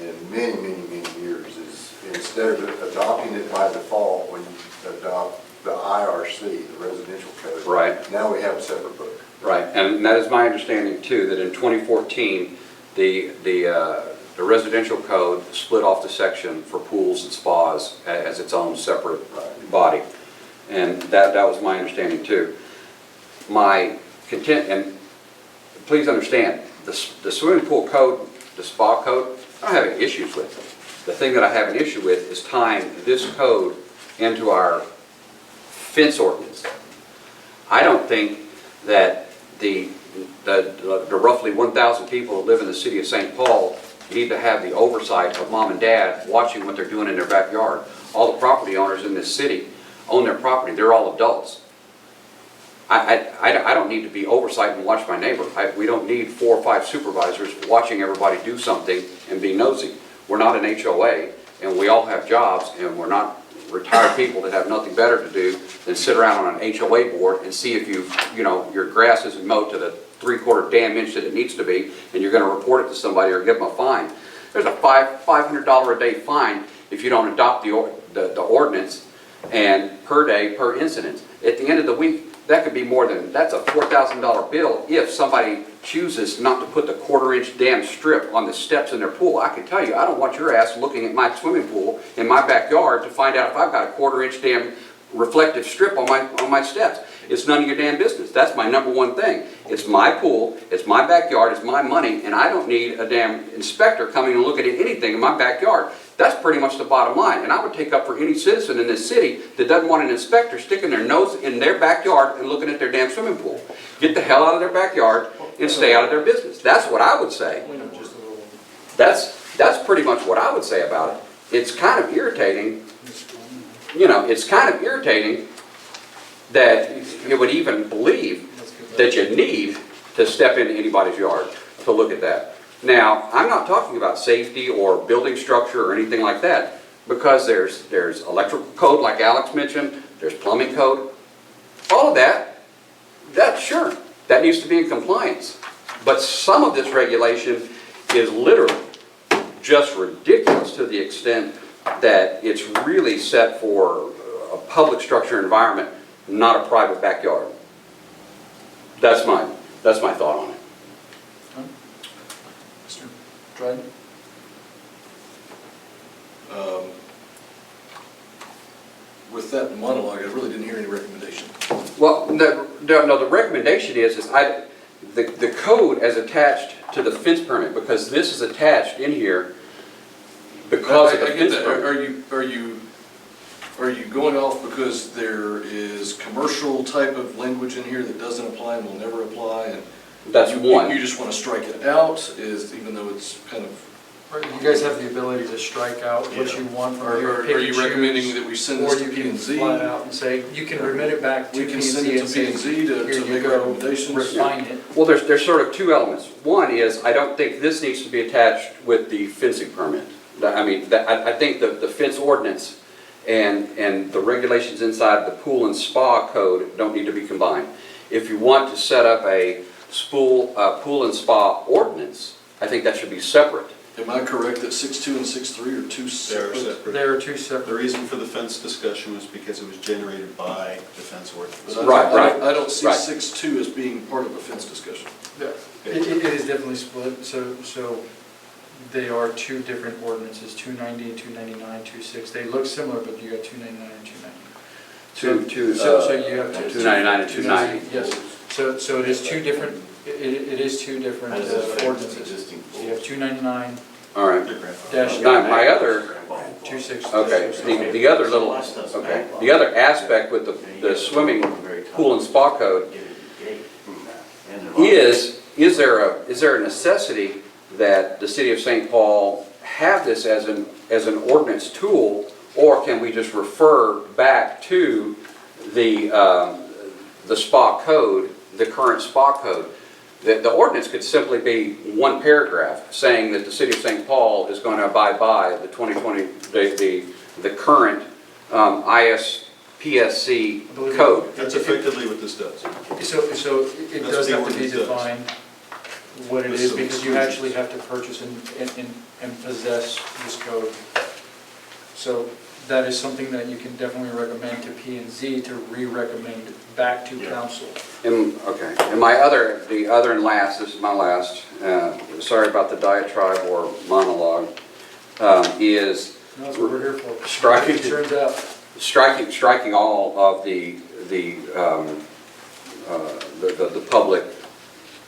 in many, many, many years is instead of adopting it by default when you adopt the IRC, the residential code. Right. Now we have a separate book. Right, and that is my understanding too, that in 2014, the residential code split off the section for pools and spas as its own separate body. And that was my understanding too. My content, and please understand, the swimming pool code, the spa code, I don't have any issues with. The thing that I have an issue with is tying this code into our fence ordinance. I don't think that the roughly 1,000 people that live in the city of St. Paul need to have the oversight of mom and dad watching what they're doing in their backyard. All the property owners in this city own their property. They're all adults. I don't need to be oversight and watch my neighbor. We don't need 4 or 5 supervisors watching everybody do something and be nosy. We're not an HOA, and we all have jobs, and we're not retired people that have nothing better to do than sit around on an HOA board and see if your grass isn't mowed to the 3/4 damn inch that it needs to be, and you're going to report it to somebody or give them a fine. There's a $500 a day fine if you don't adopt the ordinance, and per day, per incident. At the end of the week, that could be that's a $4,000 bill if somebody chooses not to put the 1/4 inch damn strip on the steps in their pool. I can tell you, I don't want your ass looking at my swimming pool in my backyard to find out if I've got a 1/4 inch damn reflective strip on my steps. It's none of your damn business. That's my number one thing. It's my pool, it's my backyard, it's my money, and I don't need a damn inspector coming and looking at anything in my backyard. That's pretty much the bottom line. And I would take up for any citizen in this city that doesn't want an inspector sticking their nose in their backyard and looking at their damn swimming pool. Get the hell out of their backyard and stay out of their business. That's what I would say. That's pretty much what I would say about it. It's kind of irritating, that you would even believe that you need to step into anybody's yard to look at that. Now, I'm not talking about safety or building structure or anything like that, because there's electrical code like Alex mentioned, there's plumbing code, all of that sure, that needs to be in compliance. But some of this regulation is literally just ridiculous to the extent that it's really set for a public structure environment, not a private backyard. That's my thought on it. Mr. Dryden? With that monologue, I really didn't hear any recommendation. Well, the recommendation is the code as attached to the fence permit, because this is attached in here because of the fence permit. Are you going off because there is commercial type of language in here that doesn't apply and will never apply? And That's one. You just want to strike it out, even though it's kind of... You guys have the ability to strike out what you want from here. Are you recommending that we send this to P&Z? Or you can flat out and say, you can remit it back to We can send it to P&Z to make recommendations? Refine it. Well, there's sort of two elements. One is, I don't think this needs to be attached with the fencing permit. I think the fence ordinance and the regulations inside the pool and spa code don't need to be combined. If you want to set up a pool and spa ordinance, I think that should be separate. Am I correct that 6.2 and 6.3 are two separate? They are two separate. The reason for the fence discussion was because it was generated by the fence ordinance. Right. I don't see Right. 6.2 as being part of the fence discussion. Yeah. It is definitely split, so they are two different ordinances, 290 and 299, 26. They look similar, but you got 299 and 290. So you have 299 and 290. Yes, so it is two different, it is two different ordinances. So you have 299 All right. dash Now, my other, 26. okay, the other little, okay, the other aspect with the swimming pool and spa code is there a necessity that the city of St. Paul have this as an ordinance tool, or can we just refer back to the spa code, the current spa code? the ordinance could simply be one paragraph saying that the city of St. Paul is going to abide by the 2020, the current ISPSC code. That's effectively what this does. So it That's does what the have to be ordinance does. defined what it With is, some because you exclusions. actually have to purchase and possess this code. So that is something that you can definitely recommend to P and Z to re-recommend back to Yeah. council. Okay, and the other and last, this is my last, sorry about the diatribe or monologue, is That's what we're here for. Striking. It turns out. striking all of the public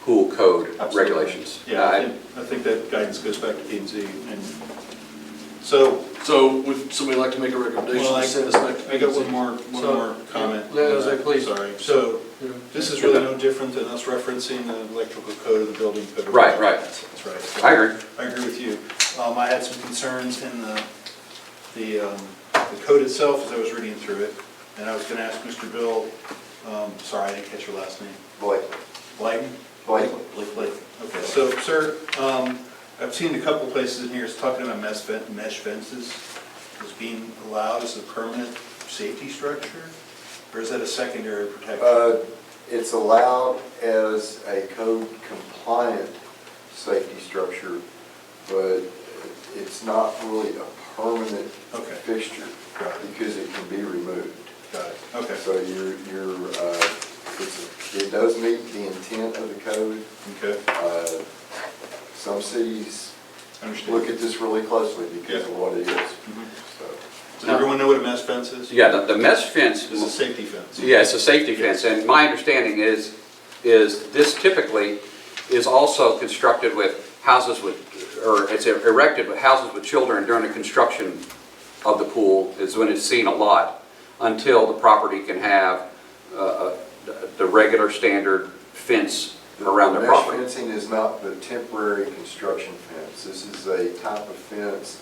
pool code Absolutely. regulations. Yeah, I think that guidance goes back to P and Z. And so, So would somebody like to make a recommendation Well, to send us back to I got P&Z? one more comment. Jose, please. Sorry. So this is really no different than us referencing the electrical code of the building code. Right. That's right. So I agree. I agree with you. I had some concerns in the code itself as I was reading through it, and I was going to ask Mr. Bill, sorry, I didn't catch your last name. Blake. Blyton? Blake. Blake. Okay, so, sir, I've seen a couple places in here, it's talking about mesh fences as being allowed as a permanent safety structure, or is that a secondary protection? It's allowed as a code compliant safety structure, but it's not really a permanent Okay. fixture Got it. because it can be removed. Got it, okay. So it does meet the intent of the code. Okay, Some cities understand. look at this really closely because of what it is. Mhm. So, Does everyone know what a mesh fence is? Yeah, the mesh fence. It's a safety fence. Yeah, it's a safety fence, and my understanding is this typically is also constructed with houses with, or it's erected with houses with children during the construction of the pool, is when it's seen a lot, until the property can have the regular standard fence around the property. Mesh fencing is not the temporary construction fence. This is a type of fence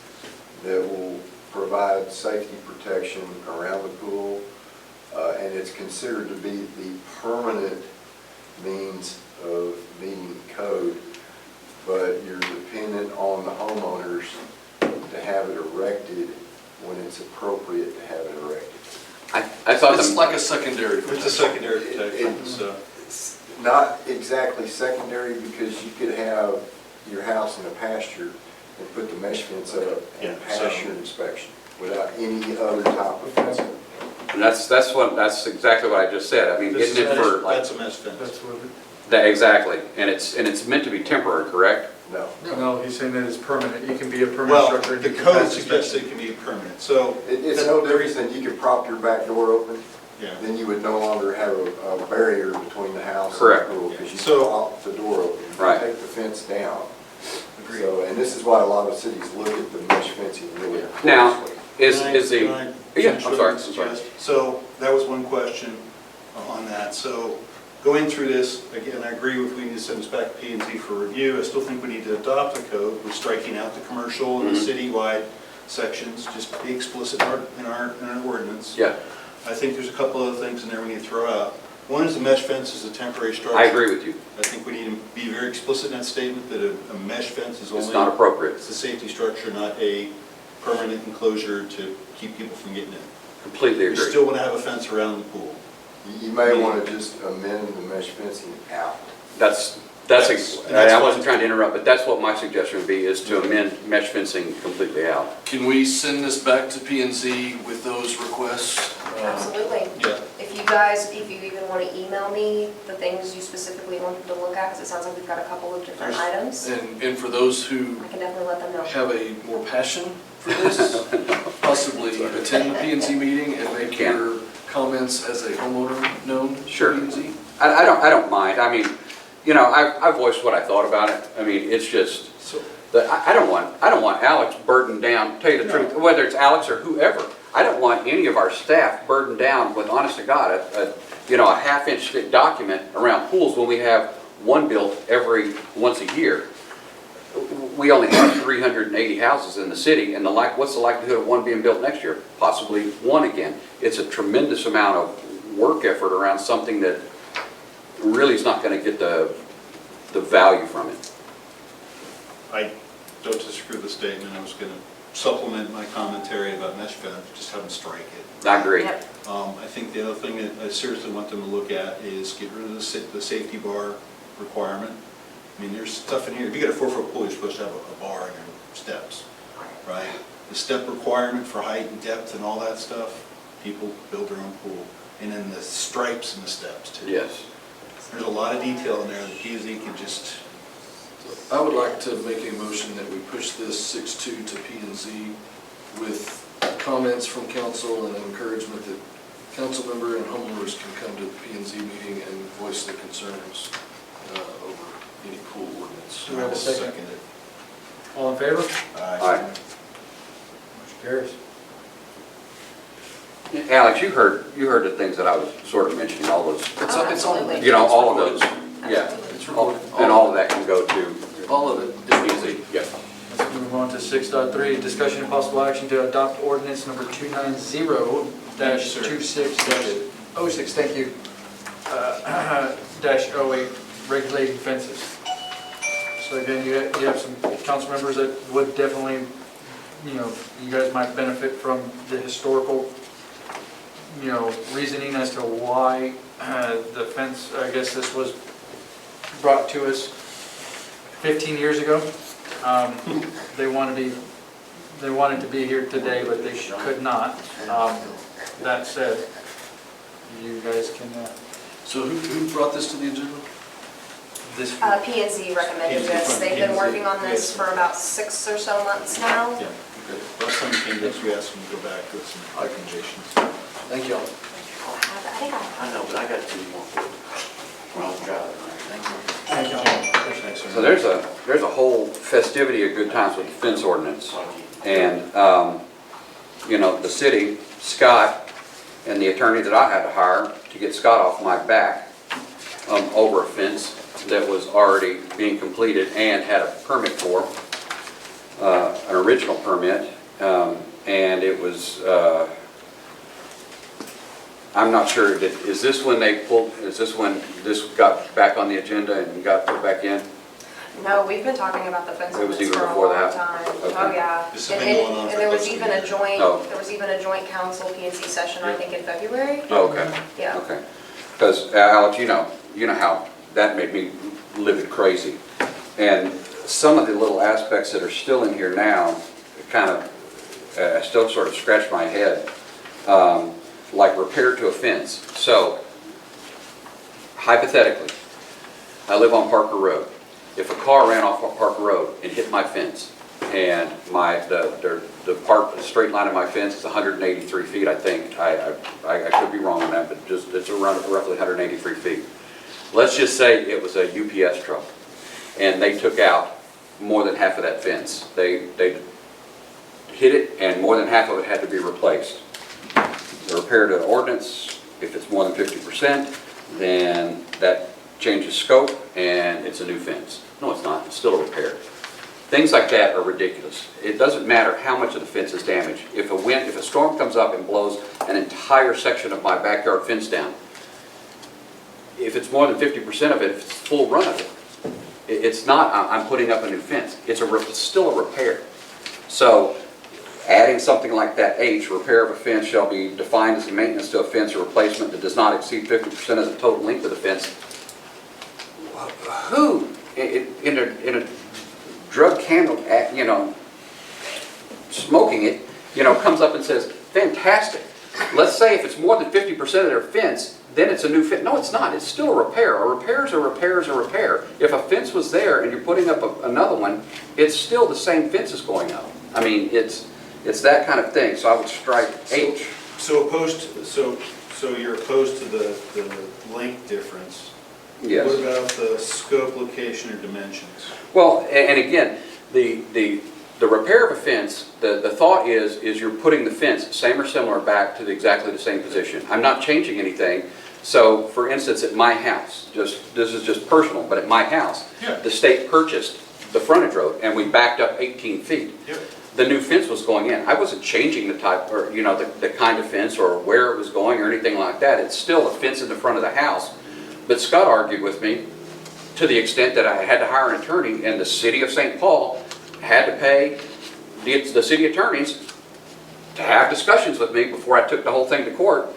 that will provide safety protection around the pool, and it's considered to be the permanent means of meeting code, but you're dependent on the homeowners to have it erected when it's appropriate to have it erected. I thought It's the, like a secondary. It's a secondary protection, so. It's not exactly secondary because you could have your house in a pasture and put the mesh fence up and Yeah, pass so- your inspection without any other type of fencing. and that's exactly what I just said. I mean, This isn't it is- for like, That's a mesh fence. That's what, exactly, and it's meant to be temporary, correct? No. no, he's saying that it's permanent. It can be a permanent Well, structure. and the you can code pass suggests inspection. it can be permanent, so. It's no different than you could prop your back door open, Yeah. then you would no longer have a barrier between the house Correct. and the pool because you So- prop the door open. You Right. Take the fence down. Agreed. So, and this is why a lot of cities look at the mesh fencing really Now, closely. is Can I- the, can I yeah, finish I'm what sorry, I I'm sorry. suggest? So that was one question on that. So going through this, again, I agree with we need to send this back to P and Z for review. I still think we need to adopt the code with striking out the commercial and the citywide sections, just be explicit in our ordinance. Yeah, I think there's a couple other things in there we need to throw out. One is the mesh fence is a temporary structure. I agree with you. I think we need to be very explicit in that statement that a mesh fence is only. It's not appropriate. It's a safety structure, not a permanent enclosure to keep people from getting in. Completely We agree. still want to have a fence around the pool. You may want to just amend the mesh fencing out. That's I wasn't trying to interrupt, but that's what my suggestion would be, is to amend mesh fencing completely out. Can we send this back to P&Z with those requests? Absolutely. Yeah. If you even want to email me the things you specifically want them to look at, because it sounds like we've got a couple of different items, And for those who I can definitely let them know. have a more passion for this, possibly attend the P&Z meeting and make your comments as a homeowner known to Sure. P&Z? I don't mind. I mean, you know, I voiced what I thought about it. I mean, it's just, So, I don't want Alex burdened down, to tell you the truth, whether it's Alex or whoever. I don't want any of our staff burdened down with, honest to God, a half-inch thick document around pools when we have one built once a year. We only have 380 houses in the city, and what's the likelihood of one being built next year? Possibly one again. It's a tremendous amount of work effort around something that really is not going to get the the value from it. I don't disagree with the statement. I was going to supplement my commentary about mesh fence, just have them strike it. I agree. Yep. I think the other thing that I seriously want them to look at is get rid of the safety bar requirement. I mean, there's stuff in here, if you get a 4-foot pool, you're supposed to have a bar in your steps, right? The step requirement for height and depth and all that stuff, people build their own pool. And then the stripes and the steps too. Yes. There's a lot of detail in there that P&Z can just, I would like to make a motion that we push this 6-2 to P&Z with comments from council and encouragement that council member and homeowners can come to the P&Z meeting and voice their concerns over any pool ordinance. Do we have a second? second it. All in favor? Aye. Motion carries. Alex, you heard the things that I was sort of mentioning, all those, It's on absolutely. you know, all of those, yeah. It's recorded. And all of that can go to All of it. easy, yeah. Let's move on to 6.3, discussion and possible action to adopt ordinance number 290-26-06, thank you, -08, regulating fences. So again, you have some council members that would definitely, you guys might benefit from the historical, reasoning as to why the fence, I guess this was brought to us 15 years ago. They wanted to be here today, but they could not. That said, you guys can, So who brought this to the agenda? this, P&Z recommended this. They've been working on this for about 6 or so months now. Yeah, okay. Last time we came to this, we asked them to go back with some recommendations. Thank y'all. I think I I know, but I got 2 more for you. When I was driving, right? Thank you. Thanks, sir. So there's a whole festivity of good times with the fence ordinance. And, the city, Scott, and the attorney that I had to hire to get Scott off my back over a fence that was already being completed and had a permit for, an original permit. And it was, I'm not sure, is this when this got back on the agenda and got put back in? No, we've been talking about the fence It was ordinance even for a before long that? time. Okay. Oh, yeah. This has been going on And for there was close to even a a year. joint, Oh. there was even a joint council P&Z session, I think, in February. Okay. Yeah. Okay. Because, Alex, you know how that made me livid crazy. And some of the little aspects that are still in here now, kind of, I still sort of scratch my head, like repair to a fence. So, hypothetically, I live on Parker Road. If a car ran off Parker Road and hit my fence, and the straight line of my fence is 183 feet, I think. I could be wrong on that, but it's around roughly 183 feet. Let's just say it was a UPS truck, and they took out more than half of that fence. They hit it, and more than half of it had to be replaced. The repair to the ordinance, if it's more than 50%, then that changes scope, and it's a new fence. No, it's not. It's still a repair. Things like that are ridiculous. It doesn't matter how much of the fence is damaged. If a storm comes up and blows an entire section of my backyard fence down, if it's more than 50% of it, if it's full run of it, it's not, I'm putting up a new fence. It's still a repair. So, adding something like that, H, repair of a fence shall be defined as the maintenance to a fence or replacement that does not exceed 50% of the total length of the fence. Who, in a drug candle, smoking it, comes up and says, fantastic. Let's say if it's more than 50% of their fence, then it's a new fence. No, it's not. It's still a repair. A repair is a repair is a repair. If a fence was there and you're putting up another one, it's still the same fence is going up. I mean, it's that kind of thing. So I would strike H. So you're opposed to the length difference? Yes. What about the scope, location, or dimensions? Well, and again, the repair of a fence, the thought is you're putting the fence, same or similar, back to exactly the same position. I'm not changing anything. So, for instance, at my house, this is just personal, but at my house, the state purchased the frontage road, and we backed up 18 feet. Yep. The new fence was going in. I wasn't changing the type, or the kind of fence, or where it was going, or anything like that. It's still a fence in the front of the house. But Scott argued with me to the extent that I had to hire an attorney, and the city of St. Paul had to pay the city attorneys to have discussions with me before I took the whole thing to court.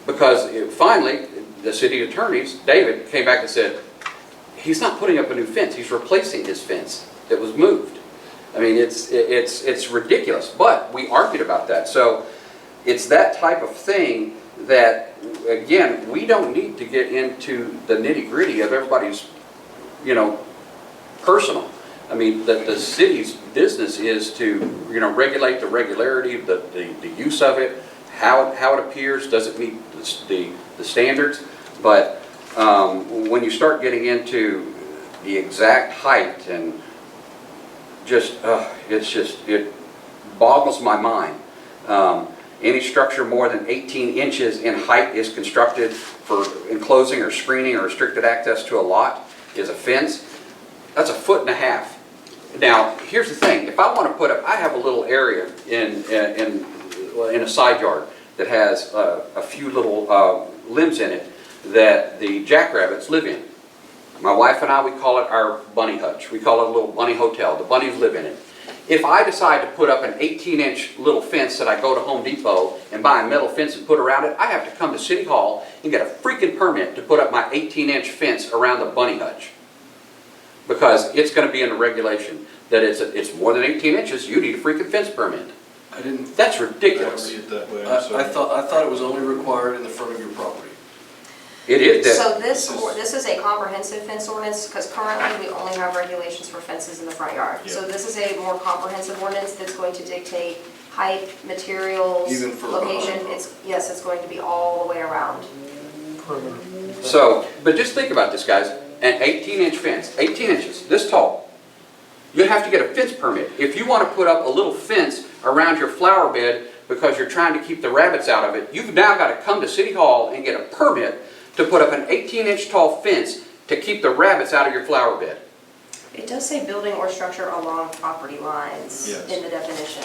Because finally, the city attorneys, David, came back and said, he's not putting up a new fence, he's replacing his fence that was moved. I mean, it's ridiculous, but we argued about that. So it's that type of thing that, again, we don't need to get into the nitty-gritty of everybody's, personal. I mean, the city's business is to, regulate the regularity, the use of it, how it appears, does it meet the standards. But when you start getting into the exact height and it boggles my mind. Any structure more than 18 inches in height is constructed for enclosing or screening or restricted access to a lot is a fence. That's 1.5 feet. Now, here's the thing. If I want to put up, I have a little area in a side yard that has a few little limbs in it that the jackrabbits live in. My wife and I, we call it our bunny hutch. We call it a little bunny hotel. The bunnies live in it. If I decide to put up an 18-inch little fence that I go to Home Depot and buy a metal fence and put around it, I have to come to City Hall and get a freaking permit to put up my 18-inch fence around the bunny hutch. Because it's going to be in the regulation that it's more than 18 inches, you need a freaking fence permit. That's ridiculous. I don't read it that way, I I'm sorry. thought it was only required in the front of your property. It is. So this is a comprehensive fence ordinance, because currently we only have regulations for fences in the front yard. Yeah. So this is a more comprehensive ordinance that's going to dictate height, materials, Even for location. Yes, it's going to be all the way around. So, but just think about this, guys. An 18-inch fence, 18 inches, this tall. You have to get a fence permit. If you want to put up a little fence around your flower bed because you're trying to keep the rabbits out of it, you've now got to come to City Hall and get a permit to put up an 18-inch tall fence to keep the rabbits out of your flower bed. It does say building or structure along property lines Yes. in the definition.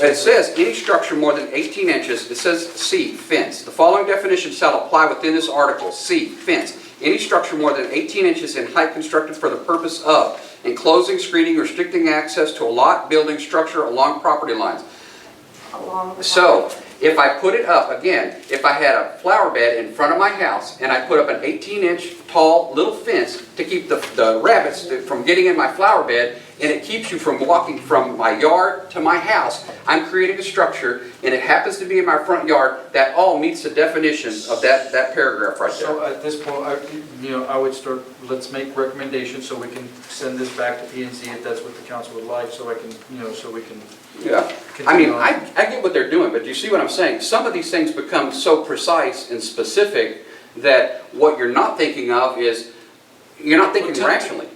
It says any structure more than 18 inches, it says C, fence. The following definition shall apply within this article. C, fence. Any structure more than 18 inches in height constructed for the purpose of enclosing, screening, restricting access to a lot, building, structure along property lines. Along the So, if I put it up, again, if I had a flower bed in front of my house and I put up an 18-inch tall little fence to keep the rabbits from getting in my flower bed, and it keeps you from walking from my yard to my house, I'm creating a structure, and it happens to be in my front yard, that all meets the definition of that paragraph right there. So at this point, I would start, let's make recommendations so we can send this back to P&Z if that's what the council would like, so I can, so we can. Yeah, I mean, I get what they're doing, but do you see what I'm saying? Some of these things become so precise and specific that what you're not thinking of is, you're not thinking rationally.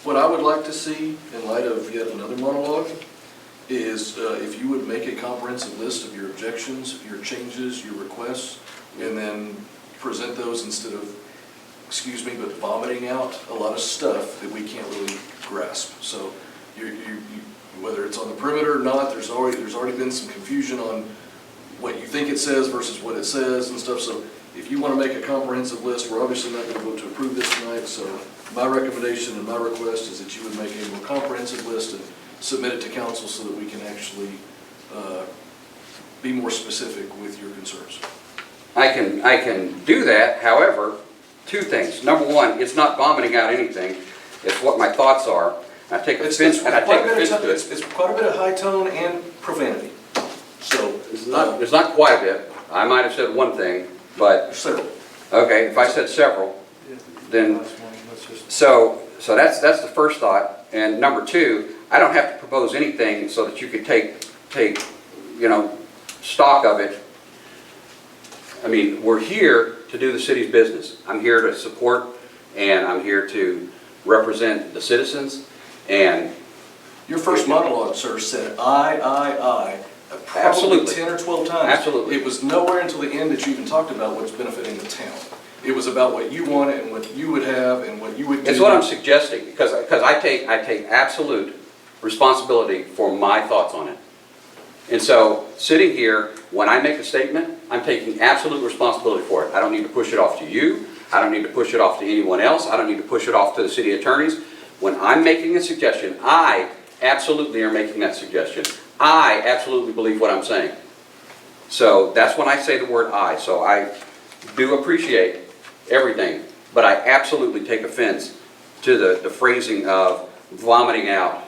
What I would like to see, in light of yet another monologue, is if you would make a comprehensive list of your objections, your changes, your requests, and then present those instead of, excuse me, but vomiting out a lot of stuff that we can't really grasp. So whether it's on the perimeter or not, there's already been some confusion on what you think it says versus what it says and stuff. So if you want to make a comprehensive list, we're obviously not going to vote to approve this tonight. So my recommendation and my request is that you would make a more comprehensive list and submit it to council so that we can actually be more specific with your concerns. I can do that, however, two things. Number one, it's not vomiting out anything, it's what my thoughts are. I take offense to it. It's quite a bit of high tone and profanity. So It's not quite a bit. I might have said one thing, but, several. okay, if I said several, then, so that's the first thought. And number two, I don't have to propose anything so that you could take stock of it. I mean, we're here to do the city's business. I'm here to support, and I'm here to represent the citizens, and... Your first monologue, sir, said I, probably Absolutely. 10 or 12 times. Absolutely. It was nowhere until the end that you even talked about what's benefiting the town. It was about what you wanted and what you would have and what you would do. It's what I'm suggesting, because I take absolute responsibility for my thoughts on it. And so, sitting here, when I make a statement, I'm taking absolute responsibility for it. I don't need to push it off to you. I don't need to push it off to anyone else. I don't need to push it off to the city attorneys. When I'm making a suggestion, I absolutely are making that suggestion. I absolutely believe what I'm saying. So that's when I say the word I. So I do appreciate everything, but I absolutely take offense to the phrasing of vomiting out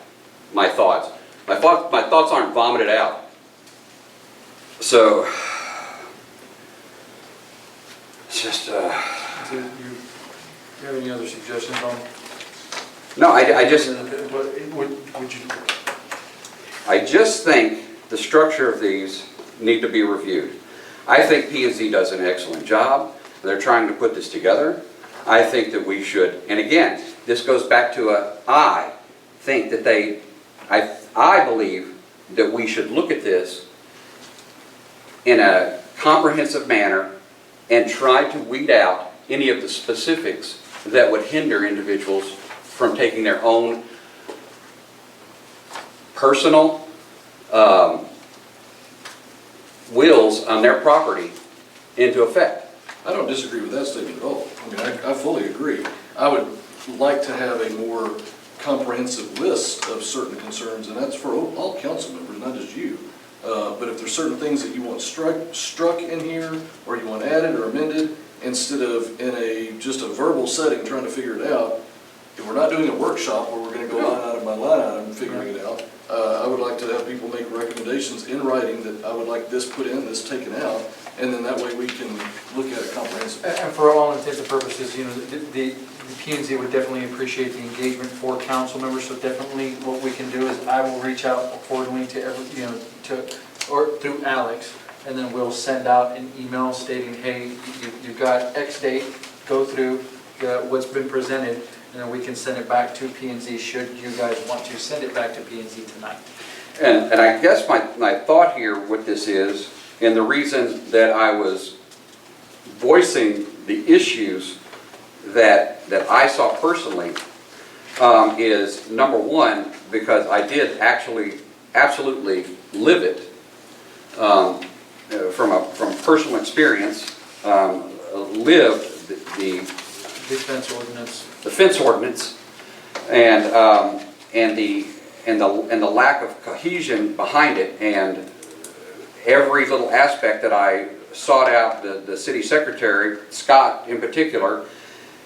my thoughts. My thoughts aren't vomited out. So, it's just, Do you have any other suggestions on? no, I just, Would you? I just think the structure of these need to be reviewed. I think P&Z does an excellent job. They're trying to put this together. I think that we should, and again, this goes back to I think that I believe that we should look at this in a comprehensive manner and try to weed out any of the specifics that would hinder individuals from taking their own personal wills on their property into effect. I don't disagree with that statement at all. I mean, I fully agree. I would like to have a more comprehensive list of certain concerns, and that's for all council members, not just you. But if there's certain things that you want struck in here, or you want added or amended, instead of in just a verbal setting trying to figure it out, if we're not doing a workshop where we're gonna go line item by line item figuring it out, I would like to have people make recommendations in writing that I would like this put in, this taken out, and then that way we can look at it comprehensively. And for all intents and purposes, you know, the P&Z would definitely appreciate the engagement for council members, so definitely what we can do is I will reach out accordingly to every, you know, or through Alex, and then we'll send out an email stating, hey, you've got X date, go through what's been presented, and then we can send it back to P&Z should you guys want to send it back to P&Z tonight. And I guess my thought here with this is, and the reason that I was voicing the issues that I saw personally is, number one, because I did actually absolutely live it from personal experience, lived the Defense ordinance. the fence ordinance and the lack of cohesion behind it, and every little aspect that I sought out the city secretary, Scott in particular,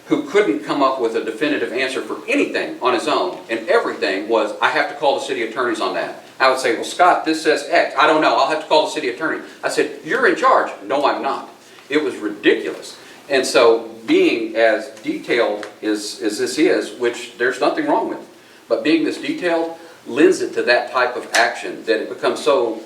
who couldn't come up with a definitive answer for anything on his own, and everything was, I have to call the city attorneys on that. I would say, well, Scott, this says X. I don't know, I'll have to call the city attorney. I said, you're in charge. No, I'm not. It was ridiculous. And so being as detailed as this is, which there's nothing wrong with, but being this detailed lends it to that type of action that it becomes so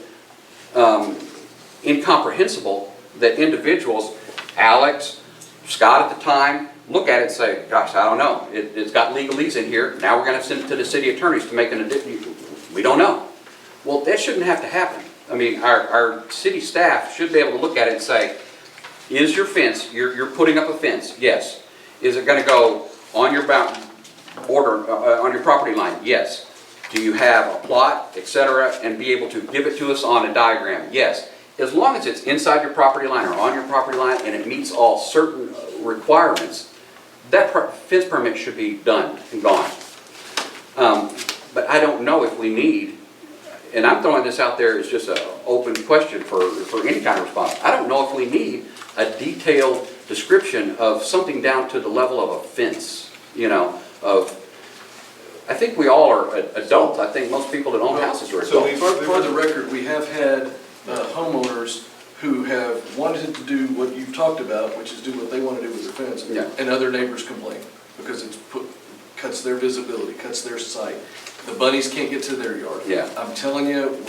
incomprehensible that individuals, Alex, Scott at the time, look at it and say, gosh, I don't know. It's got legalese in here. Now we're going to send it to the city attorneys to make an addition. We don't know. Well, that shouldn't have to happen. I mean, our city staff should be able to look at it and say, is your fence, you're putting up a fence? Yes. Is it going to go on your border, on your property line? Yes. Do you have a plot, etc., and be able to give it to us on a diagram? Yes. As long as it's inside your property line or on your property line and it meets all certain requirements, that fence permit should be done and gone. But I don't know if we need, and I'm throwing this out there as just an open question for any kind of response. I don't know if we need a detailed description of something down to the level of a fence, you know, I think we all are adults. I think most people that own houses are So adults. for the record, we have had homeowners who have wanted to do what you've talked about, which is do what they want to do with their fence, Yeah. and other neighbors complain because it's cuts their visibility, cuts their sight. The bunnies can't get to their yard. Yeah. I'm telling you,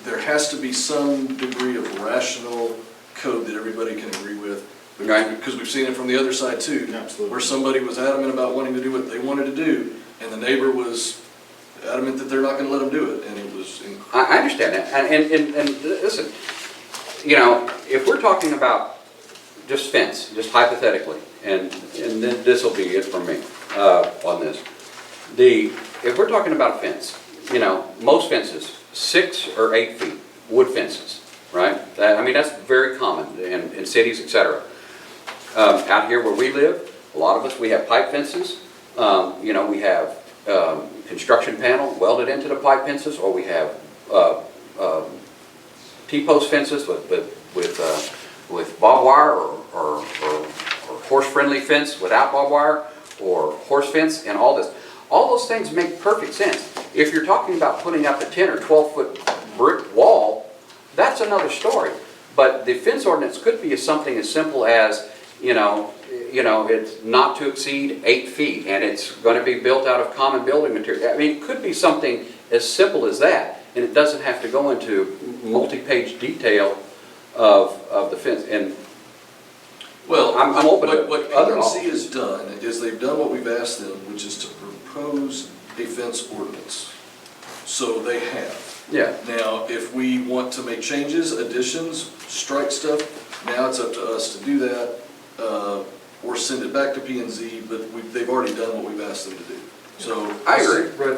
there has to be some degree of rational code that everybody can agree with. Right. Because we've seen it from the other side too. Absolutely. Where somebody was adamant about wanting to do what they wanted to do, and the neighbor was adamant that they're not going to let them do it, and it was I understand that, and listen, you know, if we're talking about just fence, just hypothetically, and then this will be it for me on this. If we're talking about a fence, you know, most fences, 6 or 8 feet, wood fences, right? I mean, that's very common in cities, etc. Out here where we live, a lot of us, we have pipe fences. We have construction panel welded into the pipe fences, or we have T-post fences with barbed wire or horse-friendly fence without barbed wire, or horse fence and all this. All those things make perfect sense. If you're talking about putting up a 10 or 12-foot brick wall, that's another story. But the fence ordinance could be something as simple as, it's not to exceed 8 feet, and it's going to be built out of common building material. I mean, it could be something as simple as that, and it doesn't have to go into multi-page detail of the fence. And Well, I'm open to what other PNC has done is they've done what we've asked them, which is to propose a fence ordinance. So they have. Yeah. Now, if we want to make changes, additions, strike stuff, now it's up to us to do that, or send it back to P&Z, but they've already done what we've asked them to do. So I agree. Right,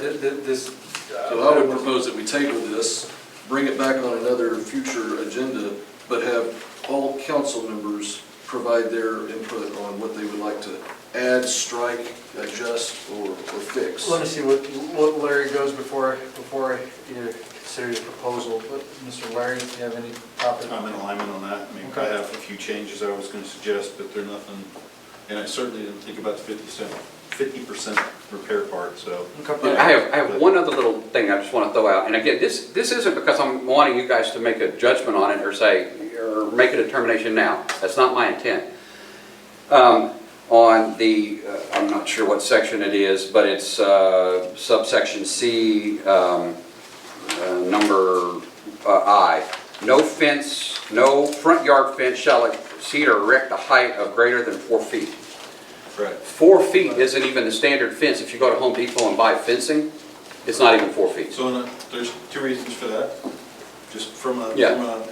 So I would propose that we table this, bring it back on another future agenda, but have all council members provide their input on what they would like to add, strike, adjust, or fix. Let me see what Larry goes before you consider your proposal. But Mr. Larry, do you have any topic? I'm in alignment on that. I mean, I Okay. have a few changes I was going to suggest, but they're nothing, and I certainly didn't think about the 50% repair part, so. Okay. I have one other little thing I just want to throw out, and again, this isn't because I'm wanting you guys to make a judgment on it or make a determination now. That's not my intent. On the, I'm not sure what section it is, but it's subsection C, number I. No front yard fence shall exceed or erect a height of greater than 4 feet. Right. 4 feet isn't even the standard fence. If you go to Home Depot and buy fencing, it's not even 4 feet. So there's two reasons for that. Just from an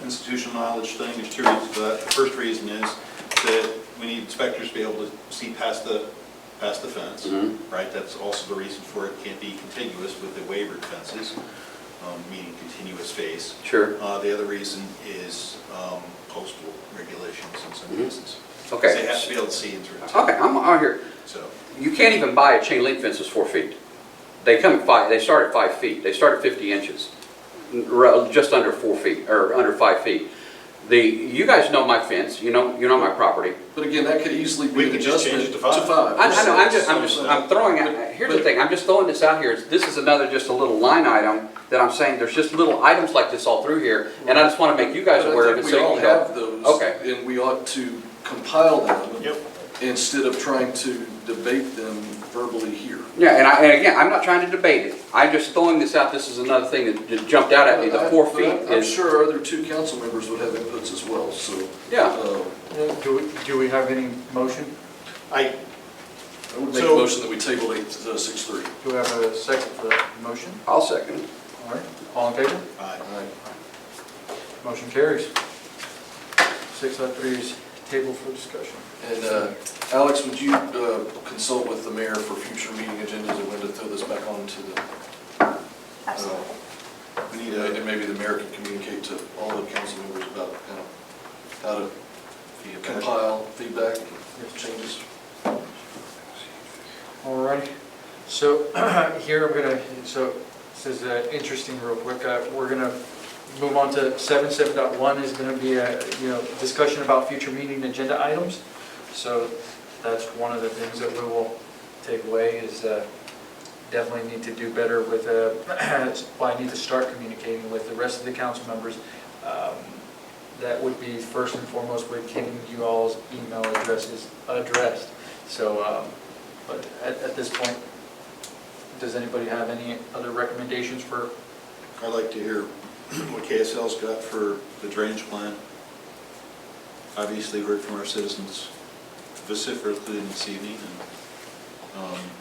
institutional knowledge thing, there's two reasons for that. The first reason is that we need inspectors to be able to see past the fence, right? That's also the reason for it can't be contiguous with the waivered fences, meaning continuous face. Sure. The other reason is postal regulations in some cases. Okay. They have to be able to see into it. Okay, I'm out here. So, You can't even buy a chain link fence that's 4 feet. They come at 5. They start at 5 feet. They start at 50 inches, just under 4 feet or under 5 feet. You guys know my fence. You know my property. But again, that could easily We be an could just change adjustment it to 5. I know. I'm throwing out. Here's the thing. I'm just throwing this out here. This is another just a little line item that I'm saying. There's just little items like this all through here, and I just want to make you guys aware of it. We all have those. Okay. And we ought to compile them. Yep. Instead of trying to debate them verbally here. Yeah, and again, I'm not trying to debate it. I'm just throwing this out. This is another thing that just jumped out at me. The 4 feet I'm is. sure other two council members would have inputs as well, so. Yeah. Do we have any motion? I would make a So- motion that we table 863. Do we have a second for that motion? I'll second it. All right, all in favor? Aye. Motion carries. 603 is tabled for discussion. And Alex, would you consult with the mayor for future meeting agendas and when to throw this back on to the, Absolutely. We need and maybe the mayor can communicate to all the council members about kind of how to compile feedback and changes. All right, so here I'm gonna, so this is interesting real quick. We're gonna move on to 7.7.1 is gonna be a, discussion about future meeting agenda items. So that's one of the things that we will take away is definitely need to do better with, well, I need to start communicating with the rest of the council members. That would be first and foremost with getting you all's email addresses addressed. So, but at this point, does anybody have any other recommendations for? I'd like to hear what KSL's got for the drainage plan. Obviously heard from our citizens vociferously this evening,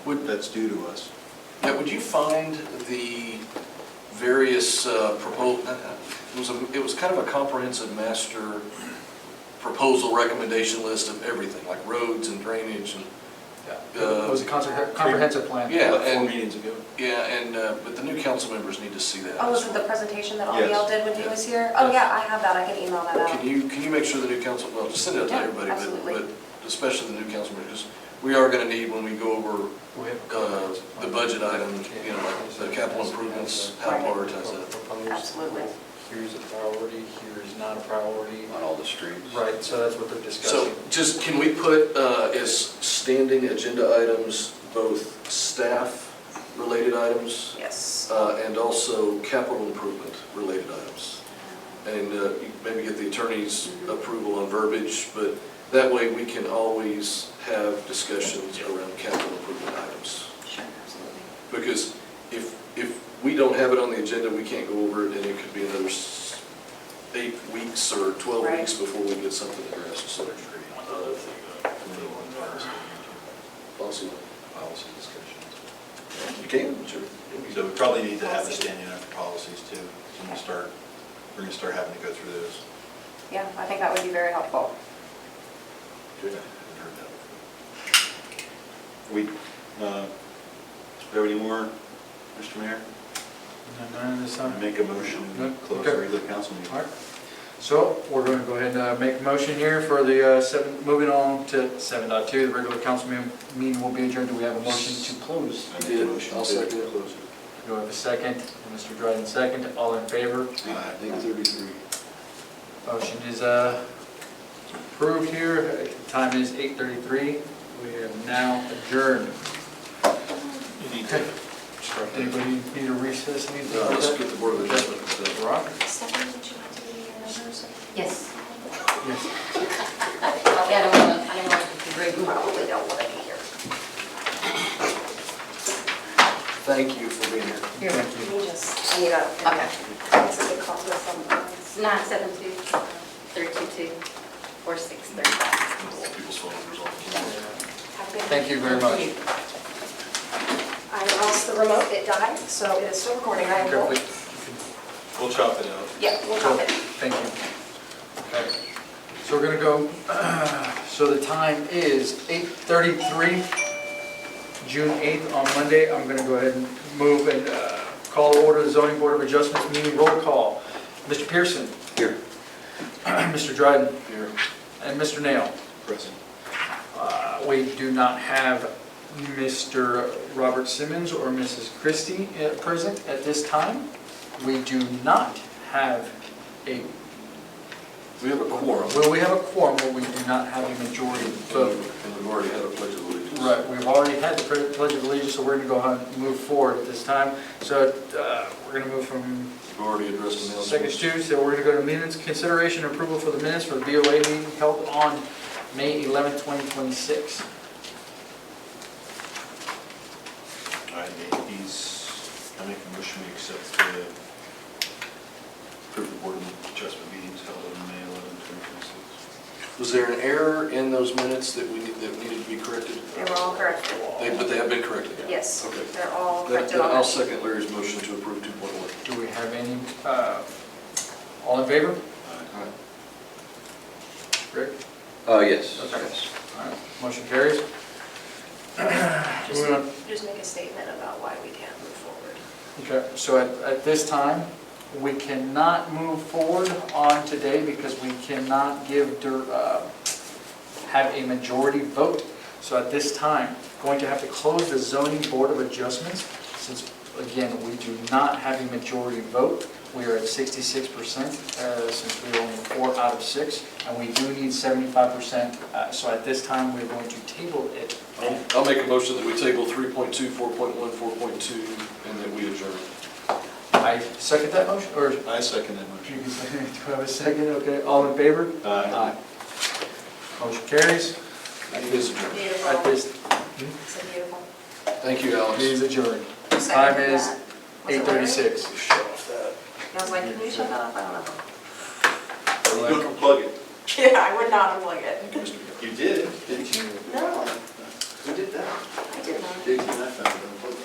and that's due to us. Yeah, would you find the various it was kind of a comprehensive master proposal recommendation list of everything, like roads and drainage and. It was a comprehensive plan. Yeah, About 4 and, meetings ago. yeah, and, but the new council members need to see that. Oh, as was it well. the presentation that Yes. Abiel did when he was here? Oh, yeah, I have that, I can email that out. Can you make sure the new council, well, just send it out to Yeah, everybody, absolutely. but especially the new council members, we are gonna need, when we go over the budget item, you know, like the capital improvements, how to prioritize that. Absolutely. Here's a priority, here's not a priority. On all the streets. Right, so that's what they're discussing. So just, can we put as standing agenda items, both staff-related items Yes. and also capital improvement-related items? And maybe get the attorney's approval on verbiage, but that way we can always have discussions around capital improvement items. Sure, absolutely. Because if we don't have it on the agenda, we can't go over it, and it could be another 8 weeks or 12 Right. weeks before we get something addressed, so. Policy discussions. You can, sure. So we probably need to have a standing up for policies too, when we're gonna start having to go through those. Yeah, I think that would be very helpful. Good. We, do we have any more, Mr. Mayor? None this time. Make a motion to No? close Okay. the regular council meeting. All right. So we're going to go ahead and make a motion here for the moving on to 7.2, the regular council meeting will be adjourned. Do we have a motion to close? I did. I'll second it. Close it. Do we have a second? Mr. Dryden, second. All in favor? 8:33. Motion is approved here. The time is 8:33. We have now adjourned. You need to start. Anybody need a recess? Need to- Let's get the board of adjustment. Rock? Stephanie, would you like to give me your numbers? Yes. Yes. Yeah, I don't want to be rude. Probably don't want to be here. Thank you for being here. You're Thank you. Let me just, I need a. Okay. This is a copy of some. It's 972-322-4635. People's phone numbers on. Thank you very much. I lost the remote, it died, so it is still recording. I am. Okay, We'll chop it out. Yeah, we'll Cool. drop it. Thank you. Okay. So we're gonna go, so the time is 8:33, June 8th on Monday. I'm gonna go ahead and move and call to order the zoning board of adjustments meeting roll call. Mr. Pearson. Here. Mr. Dryden. Here. And Mr. Nail. Present. We do not have Mr. Robert Simmons or Mrs. Christie present at this time. We do not have a, We have a quorum. well, we have a quorum, but we do not have a majority vote. And we've already had a pledge of allegiance. Right, we've already had the Pledge of Allegiance, so we're going to go ahead and move forward at this time. So we're going to move from We've already addressed the second announcements. to, so we're going to go to minutes, consideration and approval for the minutes for the BOA meeting held on May 11th, 2026. I make a motion we accept the approve the board of adjustment meetings held on May 11th, 2026. Was there an error in those minutes that needed to be corrected? They were all corrected. But they have been corrected? Yes, Okay. they're all Then corrected I'll already. second Larry's motion to approve 2.1. Do we have any, all in favor? Rick? Yes. Okay. Yes. All right, motion carries. Moving on. Just make a statement about why we can't move forward. Okay, so at this time, we cannot move forward on today because we cannot have a majority vote. So at this time, going to have to close the zoning board of adjustments since, again, we do not have a majority vote. We are at 66% since we are only 4 out of 6, and we do need 75%. So at this time, we're going to table it. I'll make a motion that we table 3.2, 4.1, 4.2, and that we adjourn. I second that motion, or I second that do motion. you have a second? Okay, all in favor? Aye. Motion carries. It is adjourned. Beautiful. At this, It's a beautiful. Thank you, Alex. meeting is adjourned. Who Time seconded is that? Was it Larry? 8:36. Shut off that. I was like, can you shut that off? I don't know. You can plug it. Yeah, I would not unplug it. You did, didn't you? No, Who did that? I did not. Daisy and I found it unplugged.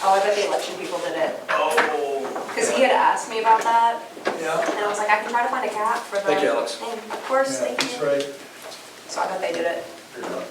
Oh, I bet the election people did it. Oh. Because he had asked me about that, Yeah. and I was like, I can try to find a cap for the. Thank you, Alex. thing. Of course, thank you. That's right. So I bet they did it. Figured out.